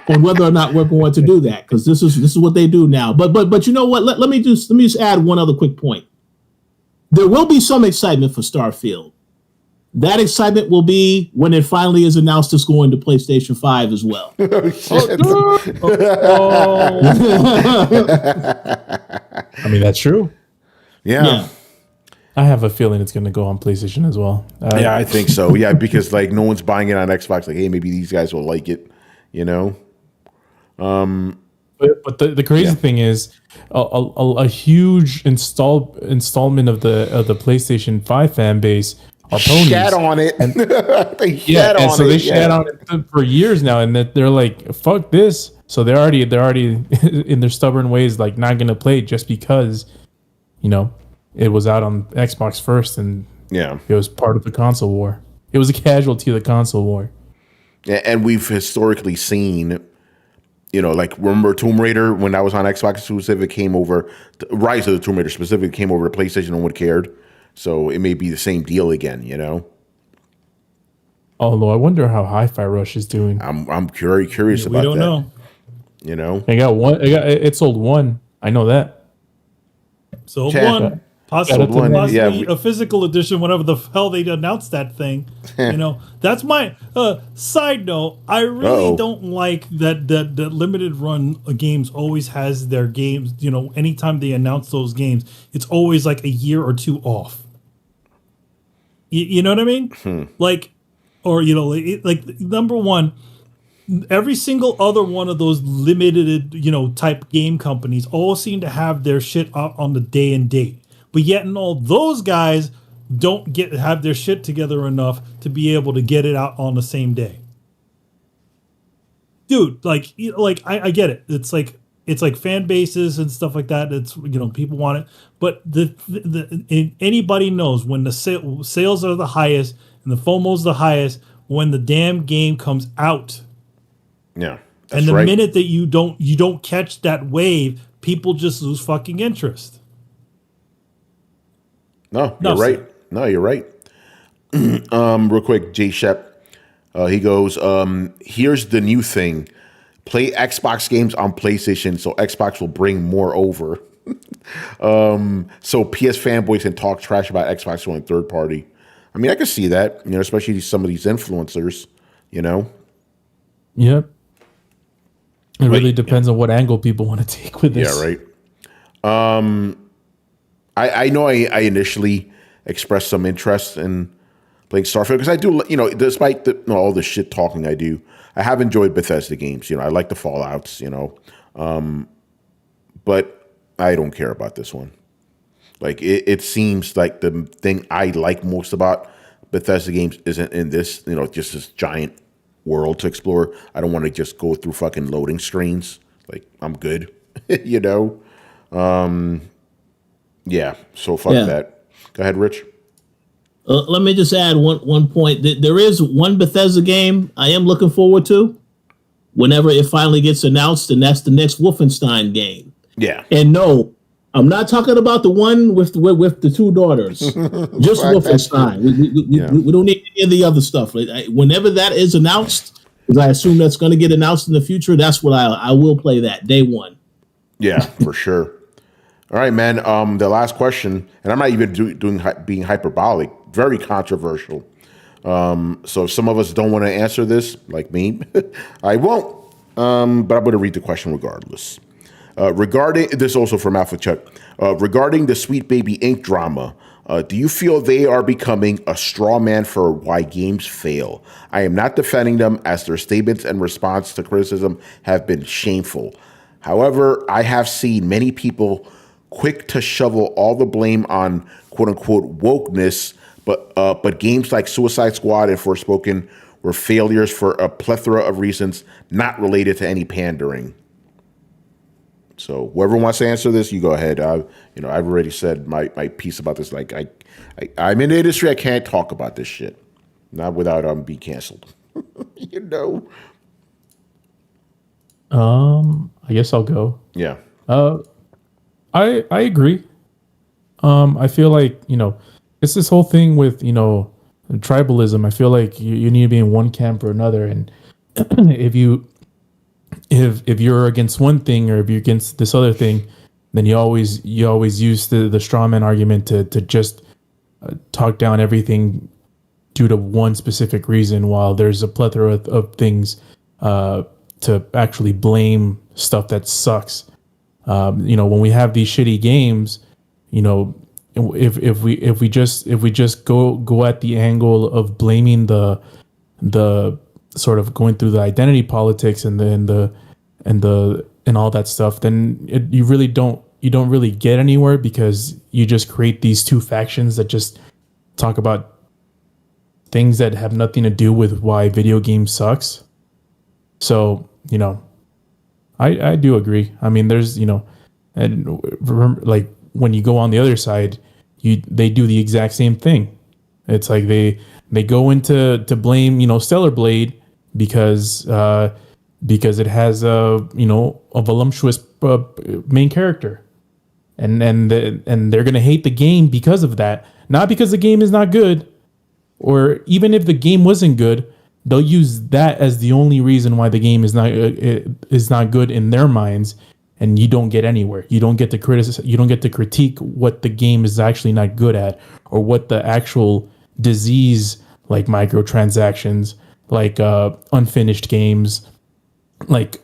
on whether or not we're going to do that, because this is what they do now. But you know what? Let me just add one other quick point. There will be some excitement for Starfield. That excitement will be when it finally is announced it's going to PlayStation 5 as well. I mean, that's true. Yeah. I have a feeling it's going to go on PlayStation as well. Yeah, I think so. Yeah, because like no one's buying it on Xbox. Like, hey, maybe these guys will like it. You know. But the crazy thing is, a huge installment of the PlayStation 5 fan base are ponies. Shat on it. And, they shat on it for years now, and that they're like, "Fuck this!" So they're already in their stubborn ways, like not gonna play it just because, it was out on Xbox first, and it was part of the console war. It was a casualty of the console war. Yeah, and we've historically seen. Like remember Tomb Raider when that was on Xbox exclusive, it came over. Rise of the Tomb Raider specifically came over to PlayStation. No one cared, so it may be the same deal again. Although I wonder how Hi-Fi Rush is doing. I'm very curious about that. We don't know. It got one. It sold one. I know that. Sold one. Possibly Yeah, a physical edition, whenever the hell they announced that thing. That's my side note. I really don't like that limited run games always has their games. Anytime they announce those games, it's always like a year or two off. You know what I mean? Like number one. Every single other one of those limited, type game companies all seem to have their shit out on the day and date. But yet, and all those guys don't have their shit together enough to be able to get it out on the same day. Dude, I get it. It's like fan bases and stuff like that. It's people want it, but anybody knows when the sales are the highest and the FOMO's the highest when the damn game comes out. Yeah, and the minute that you don't catch that wave, people just lose fucking interest. No, you're right. No, you're right. Real quick, Jay Shep, he goes, here's the new thing. Play Xbox games on PlayStation so Xbox will bring more over. So PS fanboys can talk trash about Xbox going third party. I mean, I can see that, especially some of these influencers, Yep. It really depends on what angle people want to take with this. Yeah, right. I know I initially expressed some interest in playing Starfield because I do, despite all the shit talking I do, I have enjoyed Bethesda games. I like the Fallouts, but I don't care about this one. Like it seems like the thing I like most about Bethesda games isn't in this, just this giant world to explore. I don't want to just go through fucking loading screens. Like I'm good, Yeah, so fuck that. Go ahead, Rich. Let me just add one point. There is one Bethesda game I am looking forward to whenever it finally gets announced, and that's the next Wolfenstein game. Yeah. And no, I'm not talking about the one with the two daughters. Just Wolfenstein. We don't need any of the other stuff. Whenever that is announced, because I assume that's going to get announced in the future, that's what I will play that day one. Yeah, for sure. All right, man. The last question, and I'm not even being hyperbolic, very controversial. So if some of us don't want to answer this, like me, I won't. But I'm going to read the question regardless. Regarding this, also from Alpha Chuck, regarding the Sweet Baby Inc. drama, do you feel they are becoming a straw man for why games fail? I am not defending them, as their statements and response to criticism have been shameful. However, I have seen many people quick to shovel all the blame on "quote unquote" wokeness, but games like Suicide Squad and Forspoken were failures for a plethora of reasons not related to any pandering. So whoever wants to answer this, you go ahead. I've already said my piece about this. Like I'm in the industry, I can't talk about this shit, not without be canceled. I guess I'll go. Yeah. I agree. I feel like, it's this whole thing with, tribalism. I feel like you need to be in one camp or another. And if you're against one thing or if you're against this other thing, then you always use the straw man argument to just talk down everything due to one specific reason, while there's a plethora of things to actually blame stuff that sucks. When we have these shitty games, if we just go at the angle of blaming the sort of going through the identity politics and all that stuff, then you don't really get anywhere, because you just create these two factions that just talk about things that have nothing to do with why video games sucks. So, I do agree. I mean, there's, and remember, like, when you go on the other side, they do the exact same thing. It's like they go into to blame, Stellar Blade because it has a voluptuous main character, and they're gonna hate the game because of that, not because the game is not good, or even if the game wasn't good, they'll use that as the only reason why the game is not good in their minds, and you don't get anywhere. You don't get to criticize. You don't get to critique what the game is actually not good at, or what the actual disease, like microtransactions, like unfinished games, like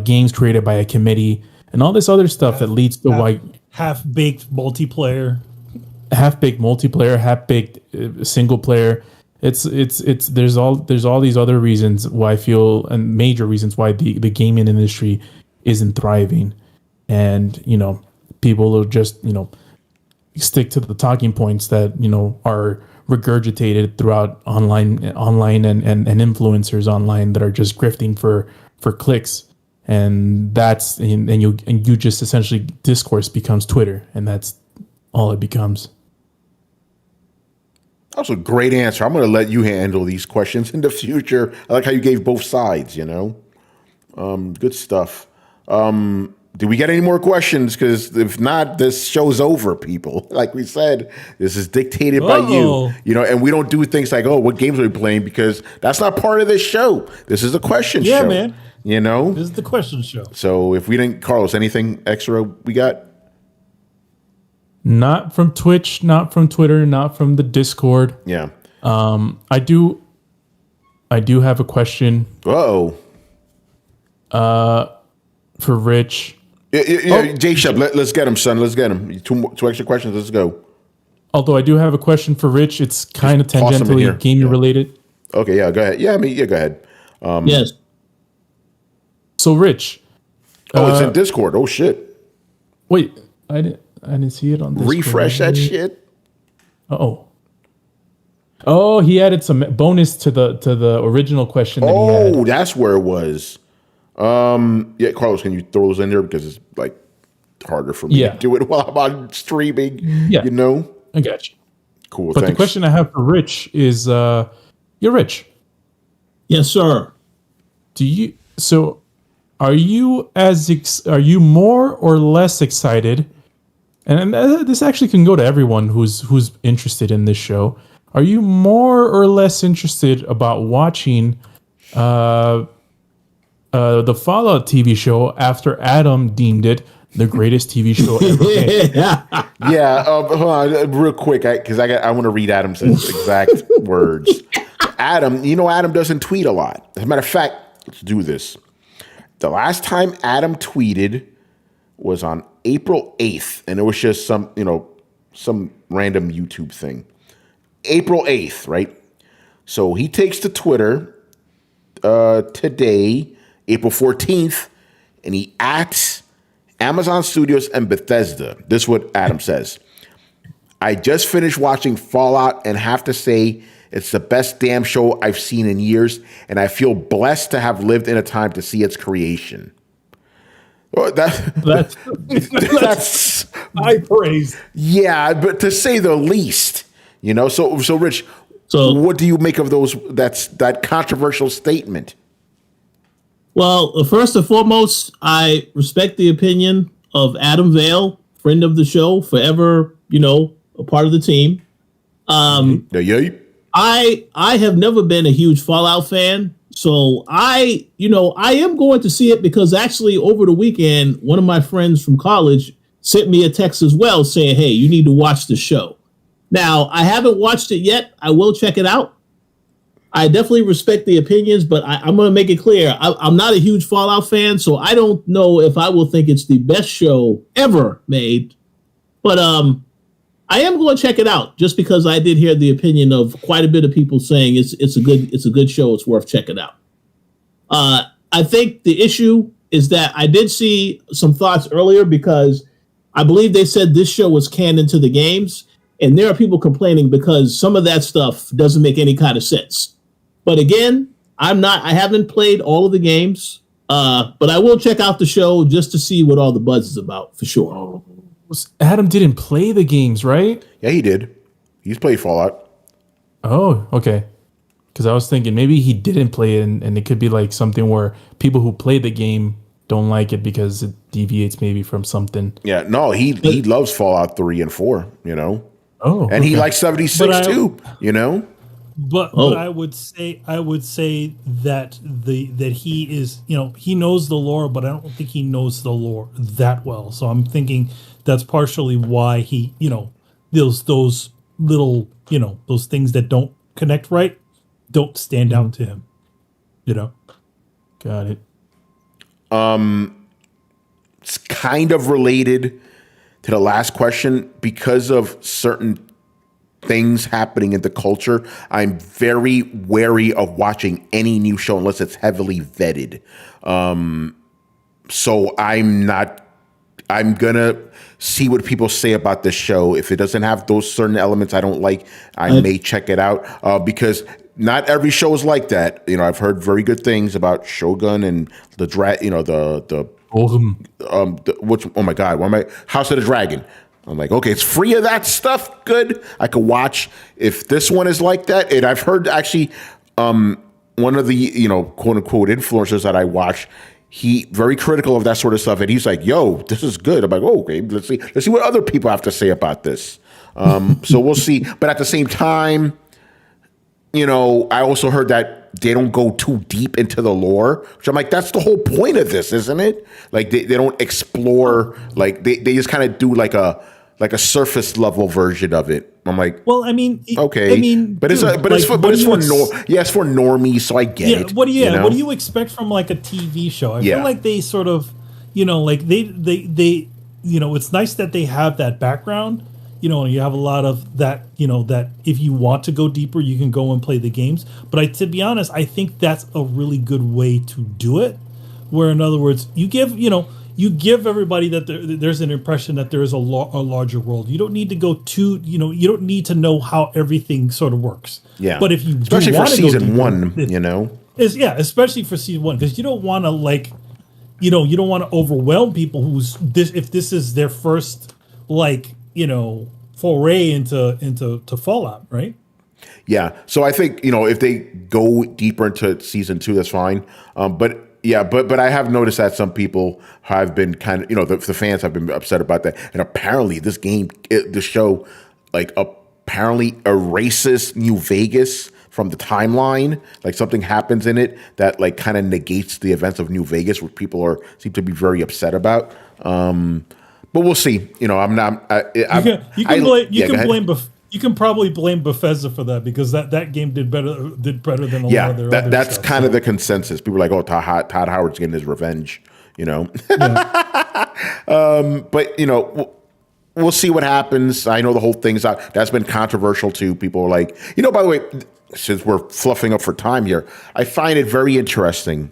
games created by a committee, and all this other stuff that leads to why half-baked multiplayer, half-baked single player. It's there's all these other reasons why I feel, and major reasons why the gaming industry isn't thriving, and people will just stick to the talking points that are regurgitated throughout online and influencers online that are just grifting for clicks, and you just essentially, discourse becomes Twitter, and that's all it becomes. That was a great answer. I'm going to let you handle these questions in the future. I like how you gave both sides, Good stuff. Do we get any more questions? Because if not, this show's over, people. Like we said, this is dictated by you, and we don't do things like, what games are we playing? Because that's not part of this show. This is a question show. Yeah, man. This is the question show. So if we didn't, Carlos, anything extra we got? Not from Twitch, not from Twitter, not from the Discord. Yeah. I do have a question. Uh-oh. For Rich. Yeah, J-Shub, let's get him, son. Let's get him. Two extra questions. Let's go. Although I do have a question for Rich. It's kind of tangentially gaming related. Okay, yeah, go ahead. Yeah, go ahead. Yes. So, Rich. It's in Discord. Oh, shit. Wait, I didn't see it on Discord. Refresh that shit. Oh, he added some bonus to the original question that he had. Oh, that's where it was. Yeah, Carlos, can you throw those in there, because it's like harder for me to do it while I'm on streaming. Yeah, I got you. Cool. But thanks. the question I have for Rich is, you're Rich. Yes, sir. Are you more or less excited? And this actually can go to everyone who's interested in this show. Are you more or less interested about watching the Fallout TV show after Adam deemed it the greatest TV show ever made? Yeah, hold on, real quick, because I want to read Adam's exact words. Adam doesn't tweet a lot. As a matter of fact, let's do this. The last time Adam tweeted was on April 8th, and it was just some random YouTube thing. April 8th, right? So he takes to Twitter today, April 14th, and he @s Amazon Studios and Bethesda. This is what Adam says. I just finished watching Fallout and have to say it's the best damn show I've seen in years, and I feel blessed to have lived in a time to see its creation. That's high praise. Yeah, but to say the least, So Rich, what do you make of that controversial statement? Well, first and foremost, I respect the opinion of Adam Vale, friend of the show, forever, a part of the team. I have never been a huge Fallout fan, so I am going to see it, because actually over the weekend, one of my friends from college sent me a text as well saying, hey, you need to watch the show. Now, I haven't watched it yet. I will check it out. I definitely respect the opinions, but I'm going to make it clear. I'm not a huge Fallout fan, so I don't know if I will think it's the best show ever made. But I am going to check it out just because I did hear the opinion of quite a bit of people saying it's a good show. It's worth checking out. I think the issue is that I did see some thoughts earlier because I believe they said this show was canned into the games, and there are people complaining because some of that stuff doesn't make any kind of sense. But again, I haven't played all of the games, but I will check out the show just to see what all the buzz is about for sure. Adam didn't play the games, right? Yeah, he did. He's played Fallout. Oh, okay. Because I was thinking maybe he didn't play it, and it could be like something where people who play the game don't like it because it deviates maybe from something. Yeah, no, he loves Fallout 3 and 4, you know. Oh, and he likes 76 too, you know. But I would say that that he is, you know, he knows the lore, but I don't think he knows the lore that well. So I'm thinking that's partially why he, you know, those little, you know, those things that don't connect right don't stand out to him, you know. Got it. It's kind of related to the last question because of certain things happening in the culture. I'm very wary of watching any new show unless it's heavily vetted. So I'm gonna see what people say about this show. If it doesn't have those certain elements I don't like, I may check it out because not every show is like that. You know, I've heard very good things about Shogun and the oh my God, House of the Dragon. I'm like, okay, it's free of that stuff. Good. I could watch. If this one is like that, and I've heard actually one of the, you know, quote unquote influencers that I watch, he very critical of that sort of stuff. And he's like, yo, this is good. I'm like, oh, okay, let's see what other people have to say about this. So we'll see. But at the same time, you know, I also heard that they don't go too deep into the lore, which I'm like, that's the whole point of this, isn't it? Like they don't explore, like they just kind of do like a surface level version of it. I'm like, well, I mean, okay, but it's for normies, so I get it. What do you expect from like a TV show? I feel like they sort of, you know, like they you know, it's nice that they have that background. You know, you have a lot of that, you know, that if you want to go deeper, you can go and play the games. But to be honest, I think that's a really good way to do it. Where, in other words, you give everybody that there's an impression that there is a larger world. You don't need to go too, you know, you don't need to know how everything sort of works. Yeah. But if you especially for season one, you know, especially for season one, because you don't want to like, you know, you don't want to overwhelm people if this is their first like, you know, foray into Fallout, right? Yeah. So I think, you know, if they go deeper into season 2, that's fine. But I have noticed that some people have been kind of, you know, the fans have been upset about that. And apparently this show, like apparently erases New Vegas from the timeline. Like something happens in it that like kind of negates the events of New Vegas, which people seem to be very upset about. But we'll see. You know, I'm not. You can probably blame Bethesda for that because that game did better than a lot of their other that's stuff, kind of the consensus. People are like, oh, Todd Howard's getting his revenge. You know. Yeah. But you know, we'll see what happens. I know the whole thing's out. That's been controversial too. People are like, you know, by the way, since we're fluffing up for time here, I find it very interesting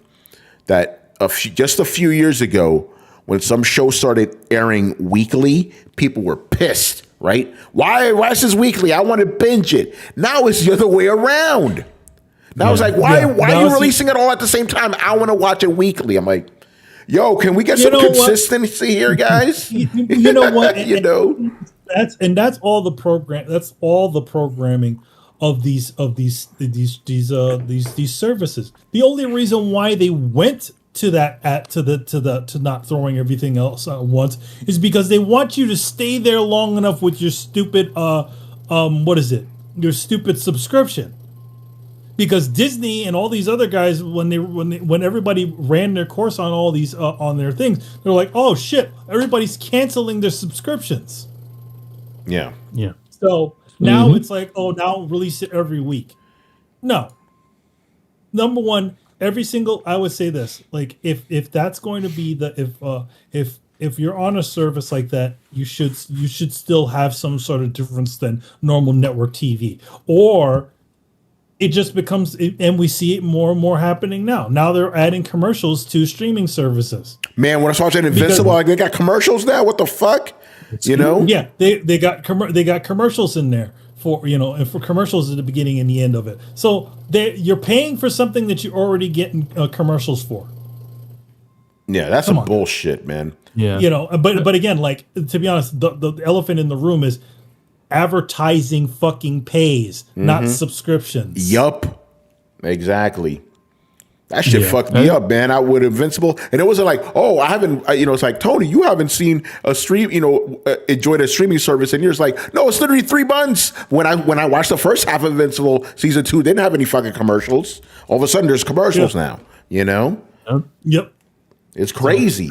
that just a few years ago, when some show started airing weekly, people were pissed, right? Why is this weekly? I want to binge it. Now it's the other way around. Now it's like, why are you releasing it all at the same time? I want to watch it weekally. I'm like, yo, can we get some consistency here, guys? You know what? You know, that's all the program. That's all the programming of these services. The only reason why they went to that to not throwing everything else at once is because they want you to stay there long enough with your stupid your stupid subscription. Because Disney and all these other guys, when everybody ran their course on all these on their things, they're like, oh shit, everybody's canceling their subscriptions. Yeah. So now it's like, oh, now release it every week. No. Number one, I would say this, like if that's going to be if if you're on a service like that, you should still have some sort of difference than normal network TV, or it just becomes, and we see it more and more happening now. Now they're adding commercials to streaming services. Man, when I saw Invincible, like they got commercials now. What the fuck? You know? Yeah, they got commercials in there for, you know, and for commercials at the beginning and the end of it. So you're paying for something that you're already getting commercials for. Yeah, that's some bullshit, man. Yeah, you know, but again, like, to be honest, the elephant in the room is advertising fucking pays, not subscriptions. Yup, exactly. That shit fucked me up, man. I would Invincible, and it wasn't like, oh, I haven't, you know, it's like, Tony, you haven't seen a stream, you know, enjoyed a streaming service, and you're just like, no, it's literally 3 months. When I watched the first half of Invincible season 2, they didn't have any fucking commercials. All of a sudden, there's commercials now. You know? Yep. It's crazy.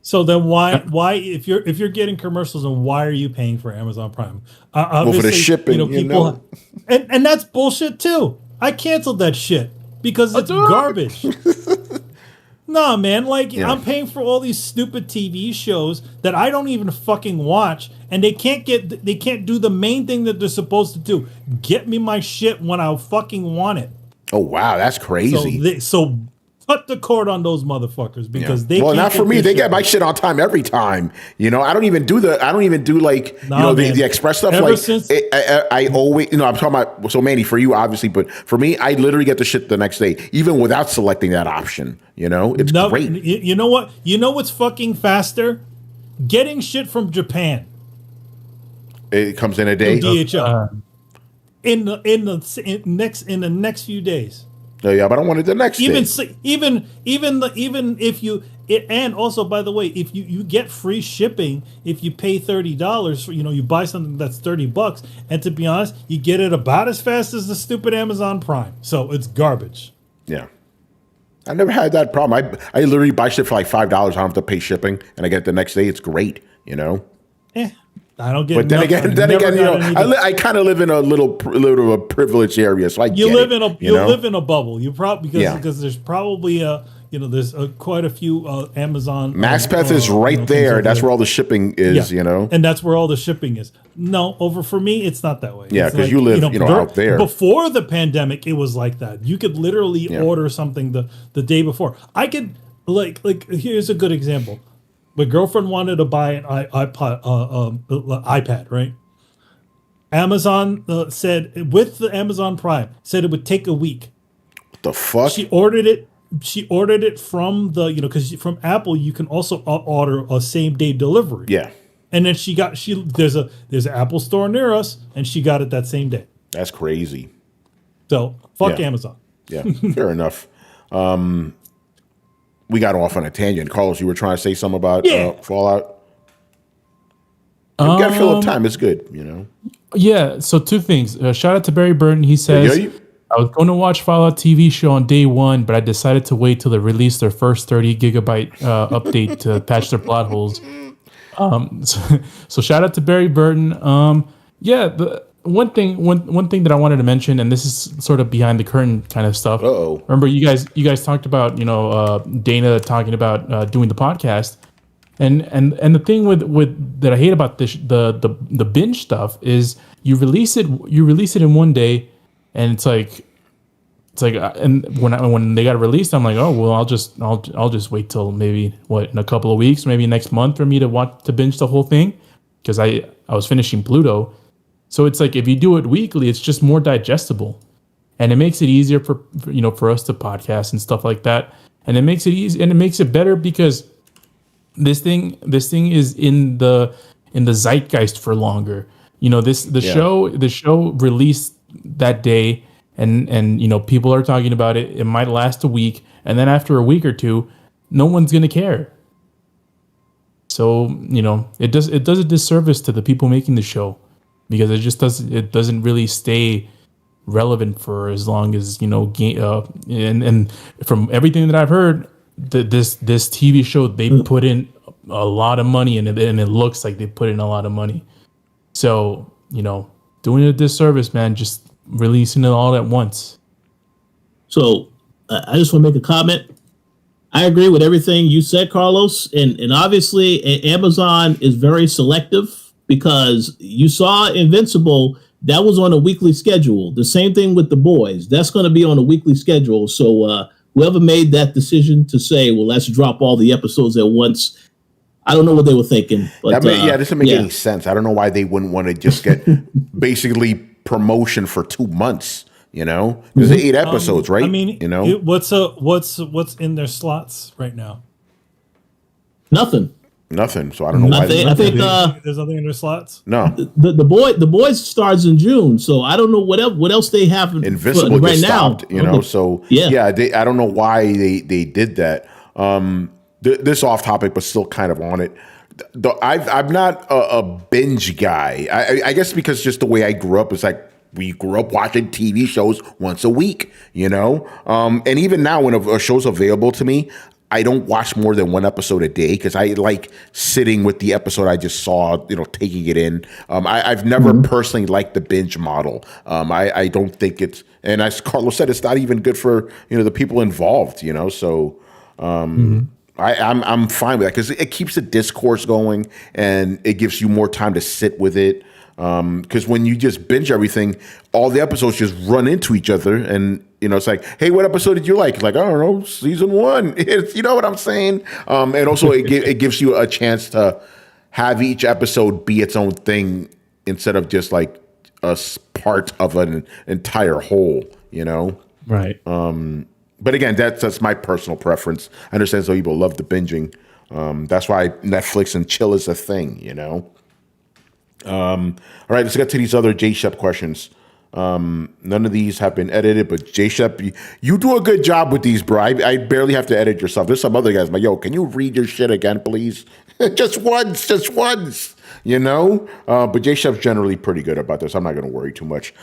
So then why if you're getting commercials, and why are you paying for Amazon Prime? Well, for the shipping, you know. And that's bullshit too. I canceled that shit because it's garbage. Nah, man, like, I'm paying for all these stupid TV shows that I don't even fucking watch, and they can't do the main thing that they're supposed to do. Get me my shit when I fucking want it. Oh wow, that's crazy. So cut the cord on those motherfuckers, because they. Well, not for me. They get my shit on time every time. You know, I don't even do like the express stuff. Ever like since, I always, you know, I'm talking about. So Manny, for you obviously, but for me, I literally get the shit the next day, even without selecting that option. You know, it's great. You know what? You know what's fucking faster? Getting shit from Japan. It comes in a day. DHL. In the next few days. Oh, yeah, but I don't want it the next day. Even if you and also, by the way, if you get free shipping if you pay $30 for, you know, you buy something that's $30, and to be honest, you get it about as fast as the stupid Amazon Prime. So it's garbage. Yeah. I never had that problem. I literally buy shit for like $5. I don't have to pay shipping, and I get it the next day. It's great, you know. I don't get. But then again, you know, I kind of live in a little of a privileged area, so I live in a bubble. You probably because there's probably there's quite a few Amazon. MaxPath is right there. That's where all the shipping is, you know, and that's where all the shipping is. No, for me, it's not that way. Yeah, because you live, out there. Before the pandemic, it was like that. You could literally order something the day before. I could like here's a good example. My girlfriend wanted to buy an iPad, right? Amazon said, with the Amazon Prime, said it would take a week. What the fuck? She ordered it from the, because from Apple you can also order a same day delivery. Yeah. And then there's an Apple store near us, and she got it that same day. That's crazy. So fuck Amazon. Yeah, fair enough. We got off on a tangent. Carlos, you were trying to say something about Fallout? You got to fill up time. It's good, you know? Yeah, so 2 things. Shout out to Barry Burton. He says, I was going to watch Fallout TV show on day 1, but I decided to wait till they release their first 30 gigabyte update to patch their plot holes. So shout out to Barry Burton. The one thing that I wanted to mention, and this is sort of behind the curtain kind of stuff. Remember, you guys talked about Dana talking about doing the podcast, and the thing with that I hate about this the binge stuff is you release it in one day, and it's like and when they got released, I'm like, oh well, I'll just wait till maybe in a couple of weeks, maybe next month for me to binge the whole thing, because I was finishing Pluto. So it's like if you do it weekly, it's just more digestible, and it makes it easier for us to podcast and stuff like that. And it makes it easy, and it makes it better because this thing is in the zeitgeist for longer. The show released that day, and people are talking about it. It might last a week, and then after a week or two, no one's gonna care. So it does a disservice to the people making the show, because it doesn't really stay relevant for as long as and from everything that I've heard, this TV show, they put in a lot of money in it, and it looks like they put in a lot of money. So doing it a disservice, man, just releasing it all at once. So I just want to make a comment. I agree with everything you said, Carlos. And obviously, Amazon is very selective because you saw Invincible. That was on a weekly schedule. The same thing with The Boys. That's going to be on a weekly schedule. So whoever made that decision to say, well, let's drop all the episodes at once, I don't know what they were thinking. But, this doesn't make any sense. I don't know why they wouldn't want to just get basically promotion for 2 months. You know, there's 8 episodes, right? I mean, you know, what's in their slots right now? Nothing. So I don't know why. I think there's nothing in their slots. No, the boys starts in June, so I don't know what else they have. Invincible right just now. stopped, you know. So I don't know why they did that. This off topic, but still kind of on it. I'm not a binge guy. I guess because just the way I grew up is like. We grew up watching TV shows once a week, you know? And even now when a show's available to me, I don't watch more than 1 episode a day because I like sitting with the episode I just saw, you know, taking it in. I've never personally liked the binge model. I don't think it's, and as Carlos said, it's not even good for, you know, the people involved, you know? So I'm fine with that because it keeps the discourse going and it gives you more time to sit with it. Because when you just binge everything, all the episodes just run into each other, and you know it's like, hey, what episode did you like? Like, I don't know, season 1. You know what I'm saying? And also it gives you a chance to have each episode be its own thing instead of just like a part of an entire whole. You know, right? But again, that's my personal preference. I understand some people love the binging. That's why Netflix and chill is a thing. You know. All right, let's get to these other J-Shep questions. None of these have been edited, but J-Shep, you do a good job with these, bro. I barely have to edit yourself. There's some other guys like, yo, can you read your shit again, please? just once, you know? But J-Shep's generally pretty good about this. I'm not going to worry too much.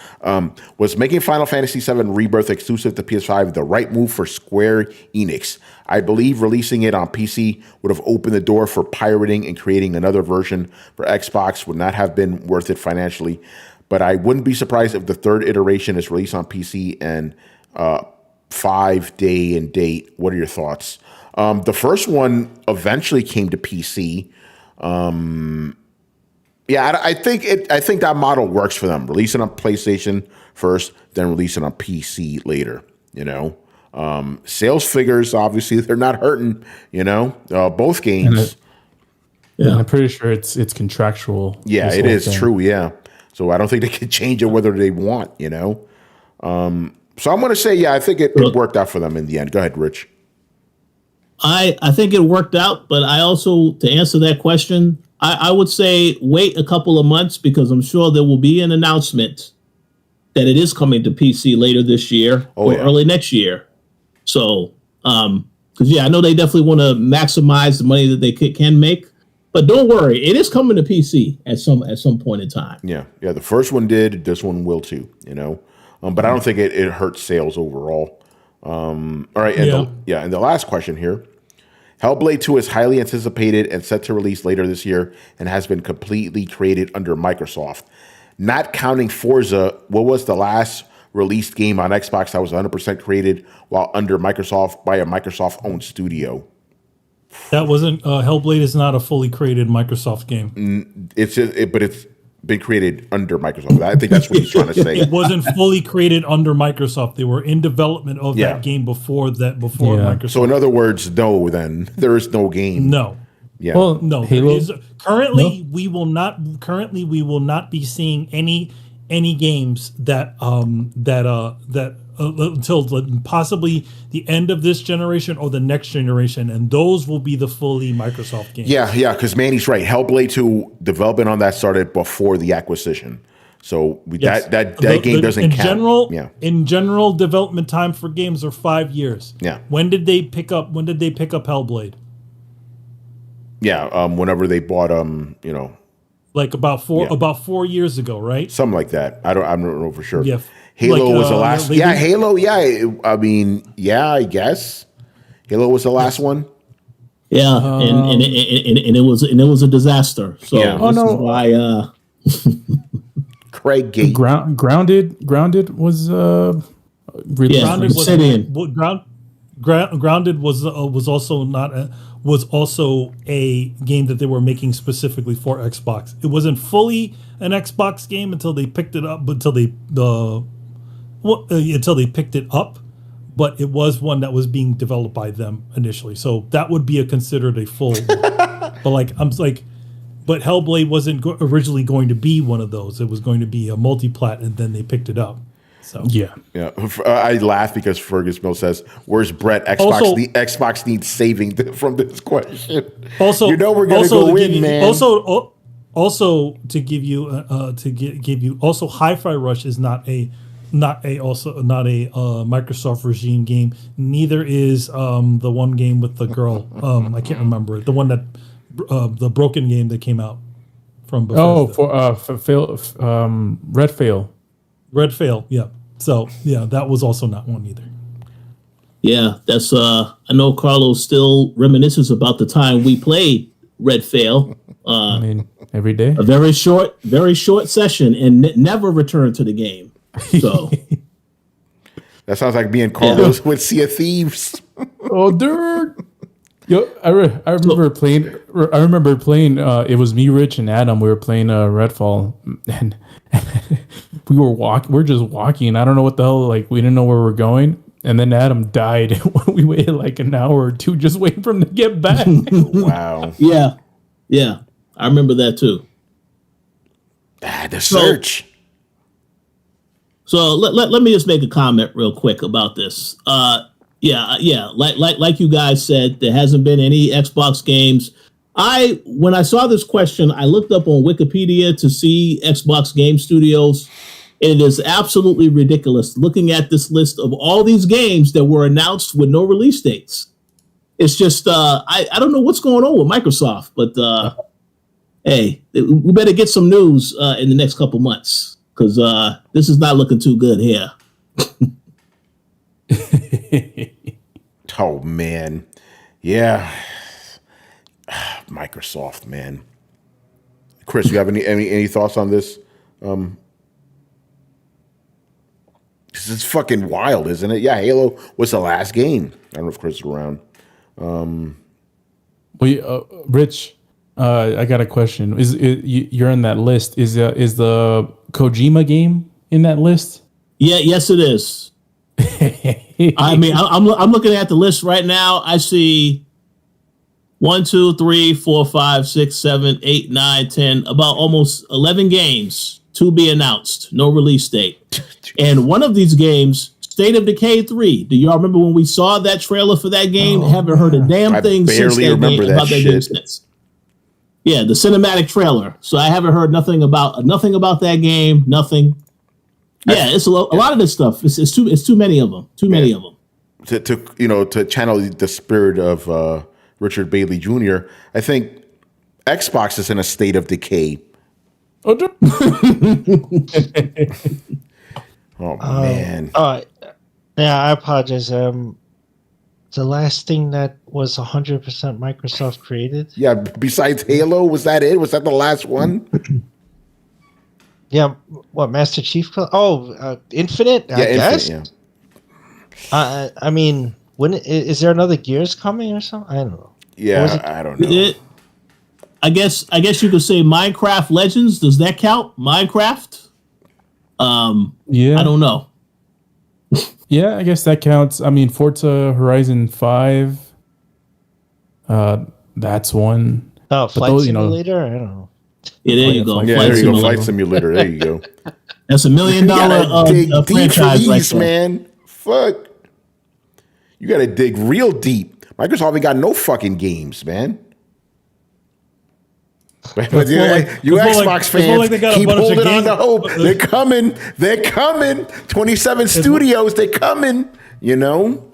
Was making Final Fantasy VII Rebirth exclusive to PS5 the right move for Square Enix? I believe releasing it on PC would have opened the door for pirating, and creating another version for Xbox would not have been worth it financially. But I wouldn't be surprised if the 3rd iteration is released on PC and 5-day and date. What are your thoughts? The first one eventually came to PC. I think that model works for them. Release it on PlayStation first, then release it on PC later. You know, sales figures obviously they're not hurting. You know, both games. And I'm pretty sure it's contractual. Yeah, it is true. Yeah, so I don't think they can change it whether they want. You know, so I'm going to say I think it worked out for them in the end. Go ahead, Rich. I think it worked out, but I also, to answer that question, I would say wait a couple of months because I'm sure there will be an announcement that it is coming to PC later this year or early next year. So, because I know they definitely want to maximize the money that they can make, but don't worry, it is coming to PC at some point in time. Yeah, the first one did, this one will too. You know, but I don't think it hurts sales overall. All right, and the last question here. Hellblade 2 is highly anticipated and set to release later this year and has been completely created under Microsoft. Not counting Forza, what was the last released game on Xbox that was 100% created while under Microsoft by a Microsoft-owned studio? That wasn't Hellblade is not a fully created Microsoft game. But it's been created under Microsoft. I think that's what he's trying to say. It wasn't fully created under Microsoft. They were in development of that game before Microsoft. So in other words, no, then there is no game. No. Yeah. Well, no. Halo? Currently, we will not be seeing any games that until possibly the end of this generation or the next generation, and those will be the fully Microsoft games. Yeah, because Manny's right. Hellblade 2 development on that started before the acquisition, so that game doesn't count. In general, development time for games are 5 years. Yeah. When did they pick up Hellblade? Yeah, whenever they bought like about 4 years ago, right? Something like that. I don't know for sure. Yeah. Halo was the last. Yeah, Halo. Yeah, I mean, I guess Halo was the last one. Yeah, and it was a disaster. So this is why Craig Gate. Grounded was released. Grounded Grounded was also a game that they were making specifically for Xbox. It wasn't fully an Xbox game until they picked it up. Until they picked it up, but it was one that was being developed by them initially. So that would be considered a full. But Hellblade wasn't originally going to be one of those. It was going to be a multi-plat, and then they picked it up. So yeah. I laugh because Fergus Mill says, "Where's Brett? Xbox needs saving from this question." Also, we're going to go in, man. Also, to give you also, Hi-Fi Rush is not a Microsoft regime game. Neither is the one game with the girl. I can't remember it. The one that the broken game that came out from Bethesda. Red Fail. Yeah. So yeah, that was also not one either. Yeah, that's I know Carlos still reminisces about the time we played Red Fail. Every day. A very short session, and never returned to the game. So that sounds like me and Carlos with Sea of Thieves. Oh, dude. Yo, I remember playing. It was me, Rich, and Adam. We were playing Redfall, and we're just walking. I don't know what the hell. Like, we didn't know where we're going, and then Adam died. We waited like an hour or two just waiting for him to get back. Wow. Yeah, I remember that too. The search. So let me just make a comment real quick about this. Yeah. Like you guys said, there hasn't been any Xbox games. When I saw this question, I looked up on Wikipedia to see Xbox Game Studios. It is absolutely ridiculous looking at this list of all these games that were announced with no release dates. It's just I don't know what's going on with Microsoft, but hey, we better get some news in the next couple months, because this is not looking too good here. Oh man, yeah. Microsoft, man. Chris, you have any thoughts on this? This is fucking wild, isn't it? Yeah, Halo was the last game. I don't know if Chris is around. Rich, I got a question. You're in that list? Is the Kojima game in that list? Yeah, yes, it is. I mean, I'm looking at the list right now. I see 1, 2, 3, 4, 5, 6, 7, 8, 9, 10, about almost 11 games to be announced. No release date. And one of these games, State of Decay 3. Do y'all remember when we saw that trailer for that game? Haven't heard a damn thing since that game about that game since. Yeah, the cinematic trailer. So I haven't heard nothing about that game. Nothing. Yeah, it's a lot of this stuff. It's too many of them. Too many of them. To channel the spirit of Richard Bailey Jr., I think Xbox is in a state of decay. Oh man. Yeah, I apologize. The last thing that was 100% Microsoft created. Yeah, besides Halo, was that it? Was that the last one? Yeah, what, Master Chief? Infinite? Yeah, I guess. Yeah. I mean, when is there another Gears coming or something? I don't know. Yeah, I don't know. I guess you could say Minecraft Legends. Does that count? Minecraft? Yeah. I don't know. Yeah, I guess that counts. I mean, Forza Horizon 5. That's one. Oh, Flight Simulator? I don't know. Yeah, there you go. Yeah, there you go. Flight Simulator. There you go. That's $1 million franchise, for these, man. Fuck. You got to dig real deep. Microsoft ain't got no fucking games, man. But you Xbox fans keep holding on to hope. They're coming. 27 studios. They're coming. You know.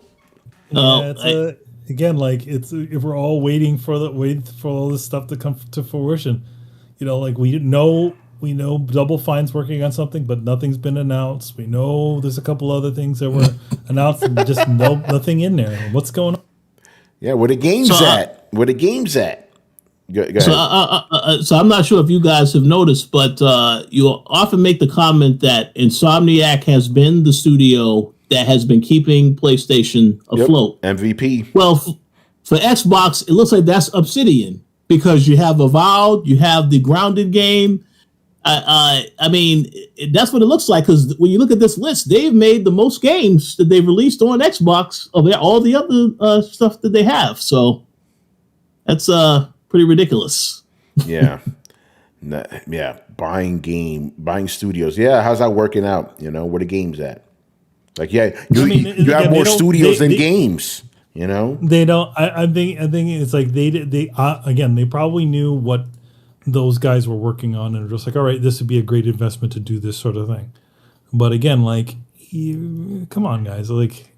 Again, like if we're all waiting for all this stuff to come to fruition. You know, like we know Double Fine's working on something, but nothing's been announced. We know there's a couple other things that were announced, and just nothing in there. What's going on? Yeah, where the game's at? Where the game's at? Go ahead. So I'm not sure if you guys have noticed, but you often make the comment that Insomniac has been the studio that has been keeping PlayStation afloat. MVP. Well, for Xbox, it looks like that's Obsidian because you have Avowed, you have the Grounded game. I mean, that's what it looks like because when you look at this list, they've made the most games that they've released on Xbox of all the other stuff that they have. So that's pretty ridiculous. Yeah. Yeah. Buying studios. Yeah. How's that working out? You know, where the game's at? Like, yeah, you have more studios than games. You know, they don't. I think it's like they again, they probably knew what those guys were working on, and were just like, all right, this would be a great investment to do this sort of thing. But again, like, come on, guys, like,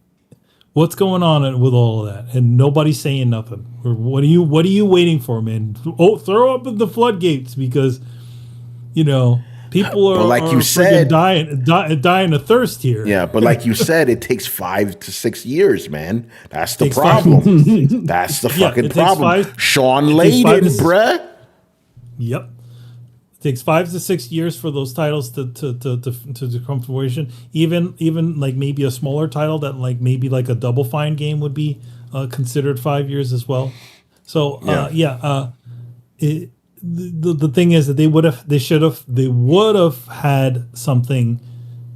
what's going on with all of that? And nobody's saying nothing. What are you waiting for, man? Oh, throw up the floodgates because, you know, people are, like you said, dying of thirst here. Yeah, but like you said, it takes 5 to 6 years, man. That's the problem. That's the fucking problem. Sean Layden, bruh. Yep. It takes 5 to 6 years for those titles to come to fruition. Even like maybe a smaller title that like maybe like a Double Fine game would be considered 5 years as well. So the thing is that they would have had something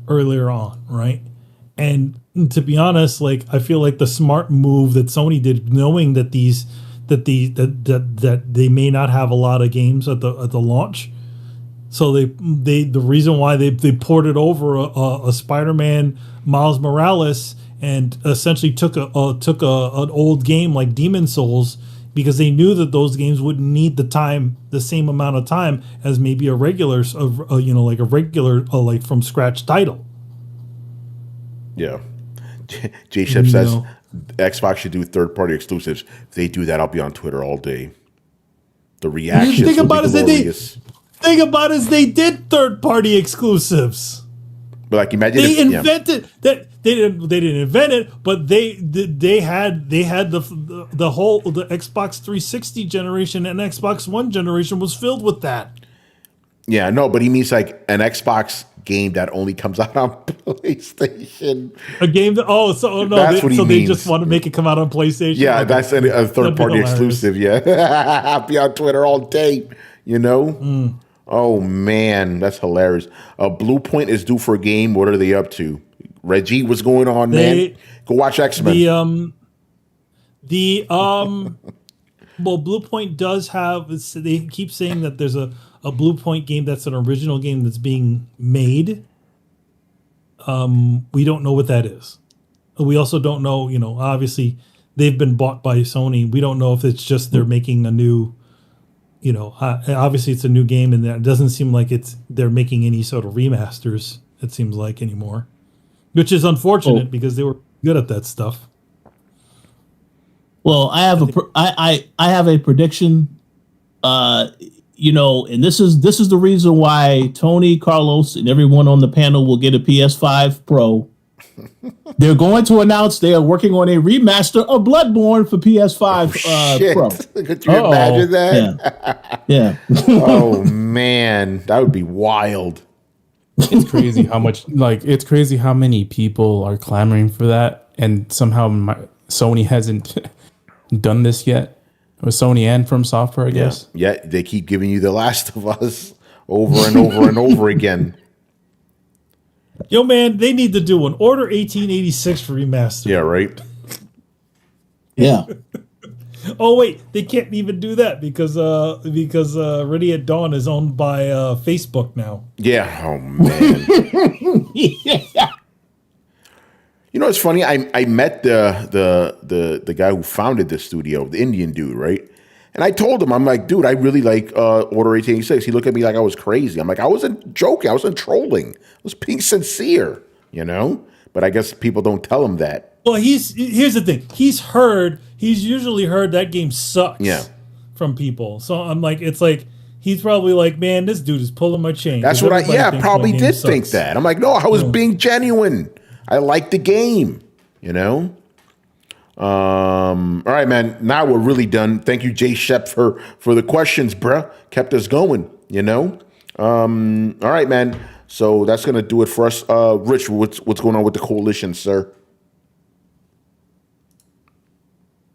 earlier on, right? And to be honest, like I feel like the smart move that Sony did, knowing that that they may not have a lot of games at the launch, so the reason why they ported over a Spider-Man Miles Morales and essentially took an old game like Demon Souls, because they knew that those games wouldn't need the same amount of time as maybe a regular like from scratch title. Yeah. J Shep says Xbox should do third-party exclusives. If they do that, I'll be on Twitter all day. The reactions Think about will be glorious. Think about it, they did third-party exclusives. But like, imagine they invented that. They didn't invent it, but they had the Xbox 360 generation and Xbox One generation was filled with that. Yeah, no, but he means like an Xbox game that only comes out on PlayStation. A game that they just want to make it come out on PlayStation. Yeah, okay. That's a third party exclusive. Yeah, I'll be on Twitter all day. You know. Oh man, that's hilarious. Blue Point is due for a game. What are they up to? Reggie, what's going on, man? Go watch X-Men. Well, Blue Point does have. They keep saying that there's a Blue Point game that's an original game that's being made. We don't know what that is. We also don't know. You know, obviously they've been bought by Sony. We don't know if it's just they're making a new. You know, obviously it's a new game, and it doesn't seem like they're making any sort of remasters. It seems like anymore, which is unfortunate because they were good at that stuff. Well, I have a prediction. You know, and this is the reason why Tony, Carlos, and everyone on the panel will get a PS5 Pro. They're going to announce they are working on a remaster of Bloodborne for PS5 Pro. Could you imagine that? Yeah. Oh man, that would be wild. It's crazy it's crazy how many people are clamoring for that, and somehow Sony hasn't done this yet. It was Sony and From Software, I guess. Yeah, they keep giving you The Last of Us over and over and over again. Yo, man, they need to do an Order 1886 remaster. Yeah, right. Yeah. Oh wait, they can't even do that because Ready at Dawn is owned by Facebook now. Yeah. Oh man. Yeah. You know, it's funny. I met the guy who founded the studio, the Indian dude, right? And I told him, I'm like, dude, I really like Order 1886. He looked at me like I was crazy. I'm like, I wasn't joking. I wasn't trolling. I was being sincere, you know? But I guess people don't tell him that. Well, here's the thing. He's usually heard that game sucks from people. So I'm like, it's like, he's probably like, man, this dude is pulling my chain. That's what I probably did think that. I'm like, no, I was being genuine. I like the game, you know? All right, man. Now we're really done. Thank you, Jay Shep, for the questions, bruh. Kept us going, you know? All right, man. So that's going to do it for us. Rich, what's going on with the coalition, sir?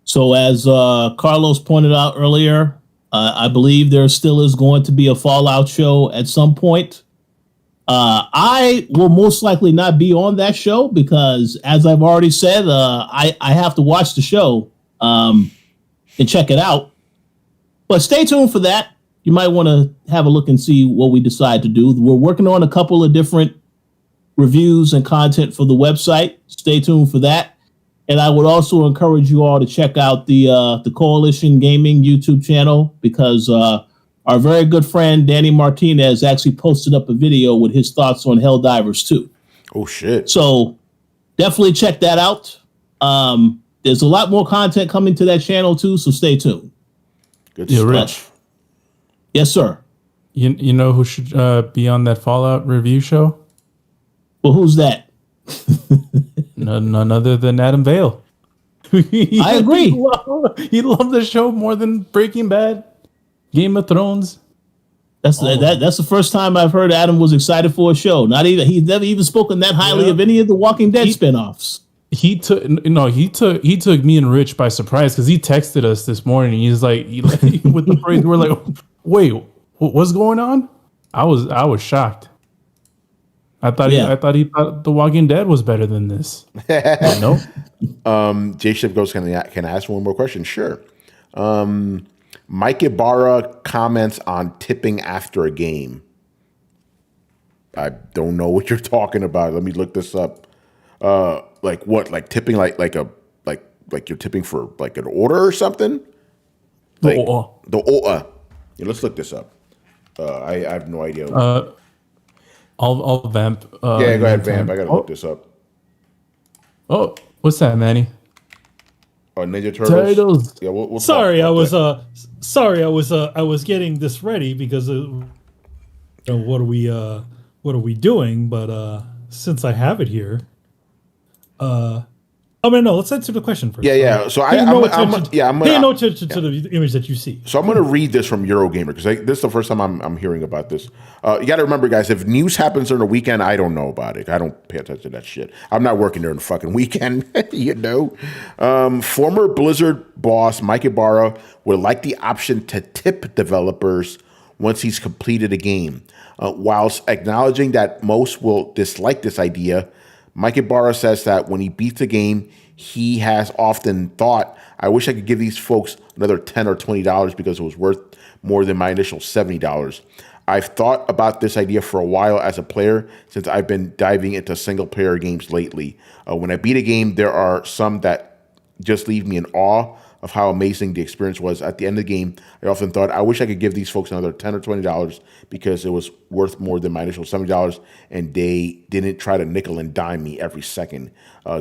So as Carlos pointed out earlier, I believe there still is going to be a Fallout show at some point. I will most likely not be on that show because, as I've already said, I have to watch the show and check it out. But stay tuned for that. You might want to have a look and see what we decide to do. We're working on a couple of different reviews and content for the website. Stay tuned for that. And I would also encourage you all to check out the Coalition Gaming YouTube channel because our very good friend Danny Martinez actually posted up a video with his thoughts on Helldivers 2. Oh, shit. So definitely check that out. There's a lot more content coming to that channel, too, so stay tuned. Good stuff. Rich. Yes, sir. You know who should be on that Fallout review show? Well, who's that? None other than Adam Vale. I agree. He loved the show more than Breaking Bad, Game of Thrones. That's the first time I've heard Adam was excited for a show. He's never even spoken that highly of any of the Walking Dead spinoffs. He took me and Rich by surprise because he texted us this morning. He's like, with the phrase, we're like, wait, what's going on? I was shocked. I thought he thought The Walking Dead was better than this. Nope. J Ship goes, can I ask one more question? Sure. Mike Ibarra comments on tipping after a game. I don't know what you're talking about. Let me look this up. Like what? Like tipping like you're tipping for like an order or something? Like, the order. Yeah, let's look this up. I have no idea. I'll vamp. Yeah, go ahead, vamp. I gotta look this up. Oh, what's that, Manny? Oh, Ninja Turtles. Yeah, we'll sorry, I was getting this ready because what are we doing? But since I have it here, let's answer the question first. Yeah. So pay no attention to the image that you see. So I'm going to read this from Eurogamer because this is the first time I'm hearing about this. You got to remember, guys, if news happens during the weekend, I don't know about it. I don't pay attention to that shit. I'm not working during the fucking weekend, you know. Former Blizzard boss Mike Ibarra would like the option to tip developers once he's completed a game. Whilst acknowledging that most will dislike this idea, Mike Ibarra says that when he beats a game, he has often thought, I wish I could give these folks another $10 or $20 because it was worth more than my initial $70. I've thought about this idea for a while as a player since I've been diving into single-player games lately. When I beat a game, there are some that just leave me in awe of how amazing the experience was. At the end of the game, I often thought, I wish I could give these folks another $10 or $20 because it was worth more than my initial $70, and they didn't try to nickel and dime me every second.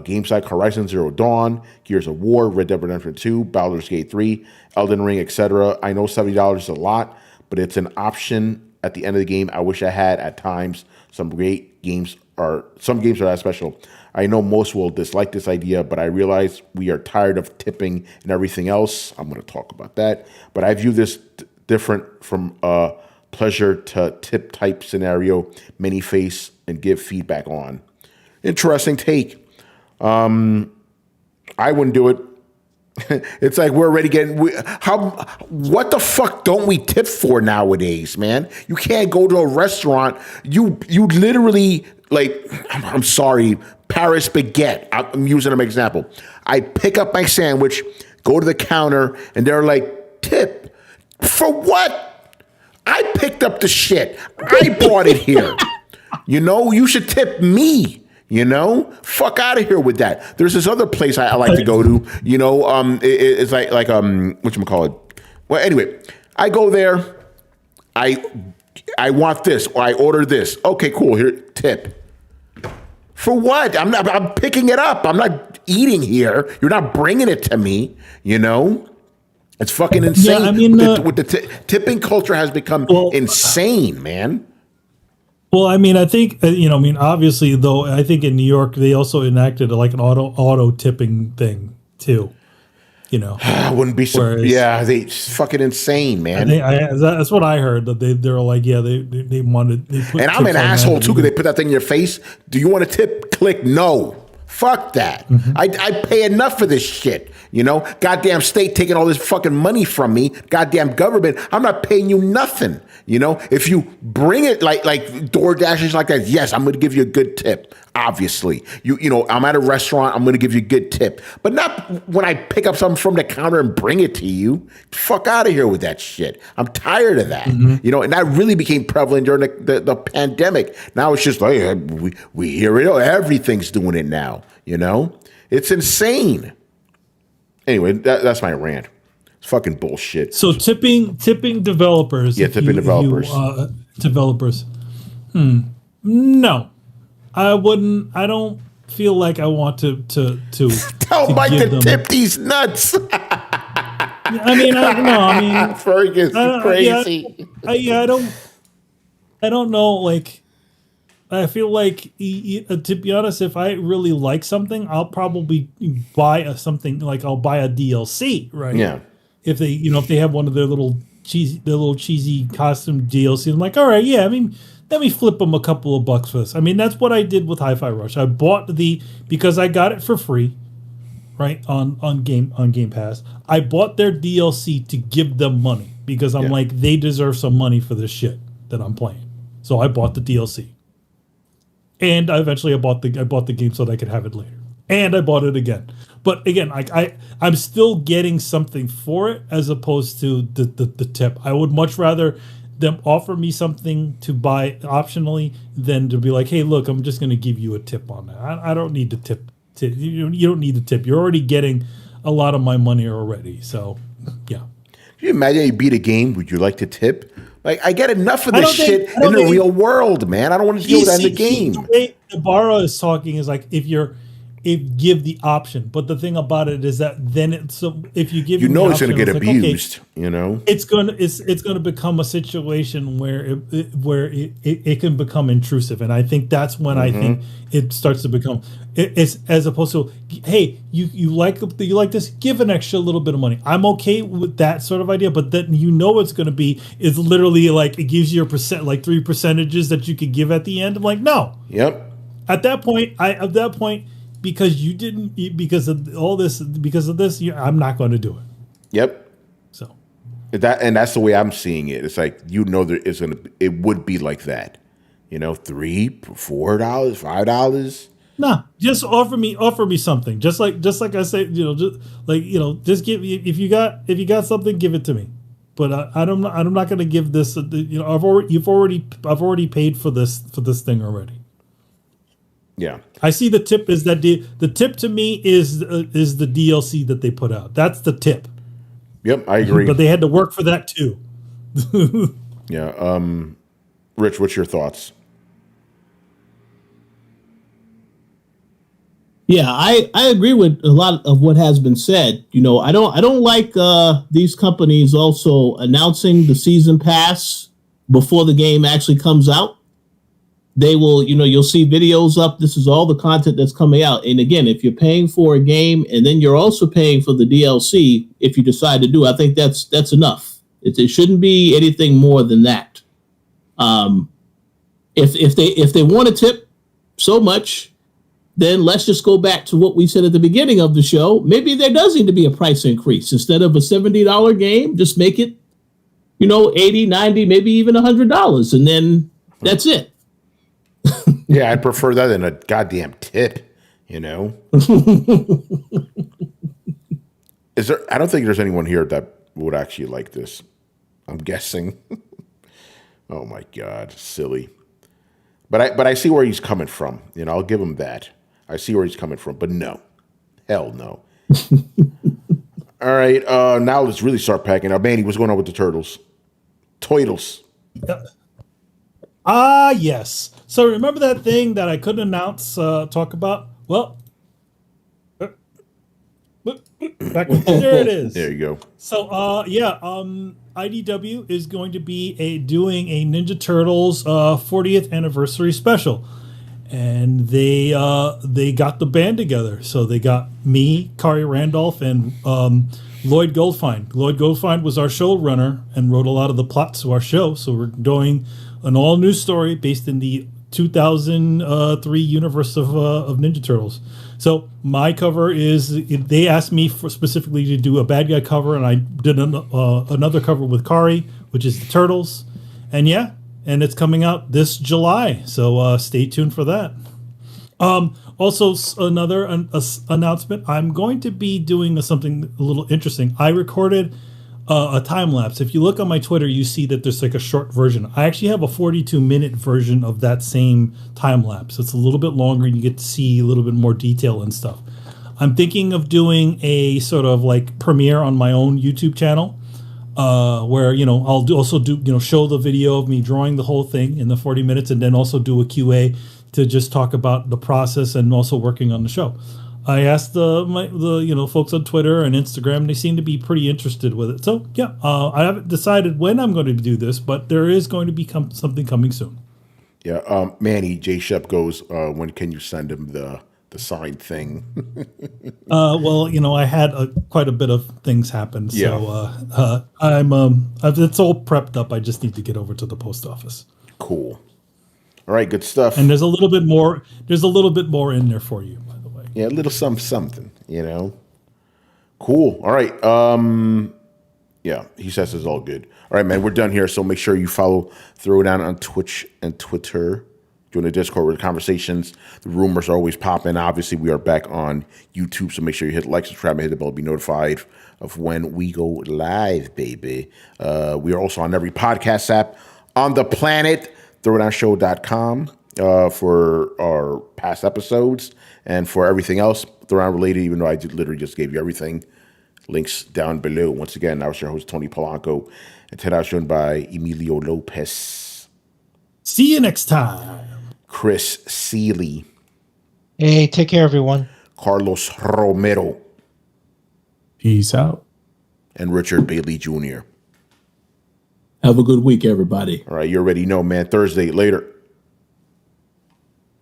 Games like Horizon Zero Dawn, Gears of War, Red Dead Redemption 2, Baldur's Gate 3, Elden Ring, etc. I know $70 is a lot, but it's an option at the end of the game I wish I had at times. Some games are that special. I know most will dislike this idea, but I realize we are tired of tipping and everything else. I'm going to talk about that. But I view this different from a pleasure to tip type scenario, many face and give feedback on. Interesting take. I wouldn't do it. It's like we're already getting what the fuck don't we tip for nowadays, man? You can't go to a restaurant. You literally, like, I'm sorry, Paris baguette. I'm using an example. I pick up my sandwich, go to the counter, and they're like, tip. For what? I picked up the shit. I brought it here. You know, you should tip me. You know, fuck out of here with that. There's this other place I like to go to. You know, it's like whatchamacallit. Well, anyway, I go there. I want this, or I order this. Okay, cool. Here, tip. For what? I'm picking it up. I'm not eating here. You're not bringing it to me. You know, it's fucking insane. Yeah, I mean, with the tipping culture has become insane, man. Well, I mean, I think, obviously, though, I think in New York, they also enacted like an auto tipping thing, too. I wouldn't be surprised. Yeah, it's fucking insane, man. That's what I heard. That they're like, yeah, they wanted. They put and I'm an asshole too because they put that thing in your face. Do you want a tip? Click no. Fuck that. I pay enough for this shit. Goddamn state taking all this fucking money from me. Goddamn government. I'm not paying you nothing. If you bring it like DoorDash like that, yes, I'm going to give you a good tip. Obviously, I'm at a restaurant. I'm going to give you a good tip, but not when I pick up something from the counter and bring it to you. Fuck out of here with that shit. I'm tired of that. And that really became prevalent during the pandemic. Now it's just like we hear it. Everything's doing it now. It's insane. Anyway, that's my rant. It's fucking bullshit. So tipping developers. Yeah, tipping developers. Developers. No, I wouldn't. I don't feel like I want to tell Mike to tip these nuts. I mean, Fergus, crazy. I don't know. Like, I feel like, to be honest, if I really like something, I'll probably buy something. Like, I'll buy a DLC, right? Yeah. If they have one of their little cheesy costume DLC, I'm like, all right, yeah. I mean, let me flip them a couple of bucks for this. I mean, that's what I did with Hi-Fi Rush. I bought because I got it for free, right, on Game Pass. I bought their DLC to give them money because I'm like, they deserve some money for this shit that I'm playing. So I bought the DLC. And I bought the game so that I could have it later. And I bought it again. But again, I'm still getting something for it as opposed to the tip. I would much rather them offer me something to buy optionally than to be like, hey, look, I'm just going to give you a tip on that. I don't need the tip. You don't need the tip. You're already getting a lot of my money already. So, yeah. Can you imagine you beat a game? Would you like to tip? Like, I get enough of this shit in the real world, man. I don't want to deal with that in the game. The way Ibarra is talking is like if give the option, but the thing about it is that then if you give it's going to get abused. It's going to become a situation where it can become intrusive, and I think that's when I think it starts to become it's as opposed to, hey, you like this, give an extra little bit of money. I'm okay with that sort of idea, but then it's going to be is literally like it gives you a percent, like 3 percentages that you could give at the end. I'm like, no. Yep. At that point. Because you didn't, because of all this, I'm not going to do it. Yep. So that's the way I'm seeing it. It's like it would be like that. $3, $4, $5. Nah, just offer me something. Just like I said, just give me if you got something, give it to me. But I'm not going to give this. I've already paid for this thing already. Yeah, I see the tip is that the tip to me is the DLC that they put out. That's the tip. Yep, I agree. But they had to work for that too. Yeah. Rich, what's your thoughts? Yeah, I agree with a lot of what has been said. I don't like these companies also announcing the season pass before the game actually comes out. They will, you'll see videos up. This is all the content that's coming out. And again, if you're paying for a game and then you're also paying for the DLC, if you decide to do it, I think that's enough. It shouldn't be anything more than that. If they want to tip so much, then let's just go back to what we said at the beginning of the show. Maybe there does need to be a price increase. Instead of a $70 game, just make it, $80, $90, maybe even $100. And then that's it. Yeah, I'd prefer that than a goddamn tip, Is there? I don't think there's anyone here that would actually like this. I'm guessing. Oh my God, silly. But I see where he's coming from. I'll give him that. I see where he's coming from. But no, hell no. All right, now let's really start packing up. Manny, what's going on with the turtles? Toidles. Yes. So remember that thing that I couldn't talk about? Well, there it is. There you go. So, IDW is going to be doing a Ninja Turtles 40th anniversary special. and they got the band together. So they got me, Kari Randolph, and Lloyd Goldfine. Lloyd Goldfine was our showrunner and wrote a lot of the plots to our show. So we're doing an all-new story based in the 2003 universe of Ninja Turtles. So my cover is, they asked me for specifically to do a bad guy cover, and I did another cover with Kari, which is the Turtles. And yeah, and it's coming out this July. So stay tuned for that. Also, another announcement. I'm going to be doing something a little interesting. I recorded a time lapse. If you look on my Twitter, you see that there's like a short version. I actually have a 42-minute version of that same time lapse. It's a little bit longer, and you get to see a little bit more detail and stuff. I'm thinking of doing a sort of like premiere on my own YouTube channel, where I'll also do show the video of me drawing the whole thing in the 40 minutes, and then also do a QA to just talk about the process and also working on the show. I asked the folks on Twitter and Instagram, and they seem to be pretty interested with it. So yeah, I haven't decided when I'm going to do this, but there is going to be something coming soon. Yeah, Manny J Shep goes, when can you send him the signed thing? Well, I had quite a bit of things happen, so Yeah. it's all prepped up. I just need to get over to the post office. Cool. All right, good stuff. And there's a little bit more. There's a little bit more in there for you, by the way. Yeah, a little something. Cool. All right. Yeah, he says it's all good. All right, man, we're done here. So make sure you follow Throwdown on Twitch and Twitter. Join the Discord with the conversations. The rumors are always popping. Obviously, we are back on YouTube, so make sure you hit like, subscribe, and hit the bell to be notified of when we go live, baby. We are also on every podcast app on the planet. Throwdownshow.com for our past episodes, and for everything else Throwdown related, even though I literally just gave you everything. Links down below. Once again, I was your host, Tony Polanco, and today I was joined by Emilio Lopez. See you next time. Chris Seeley. Hey, take care, everyone. Carlos Romero. Peace out. And Richard Bailey Jr. Have a good week, everybody. All right, you already know, man. Thursday, later.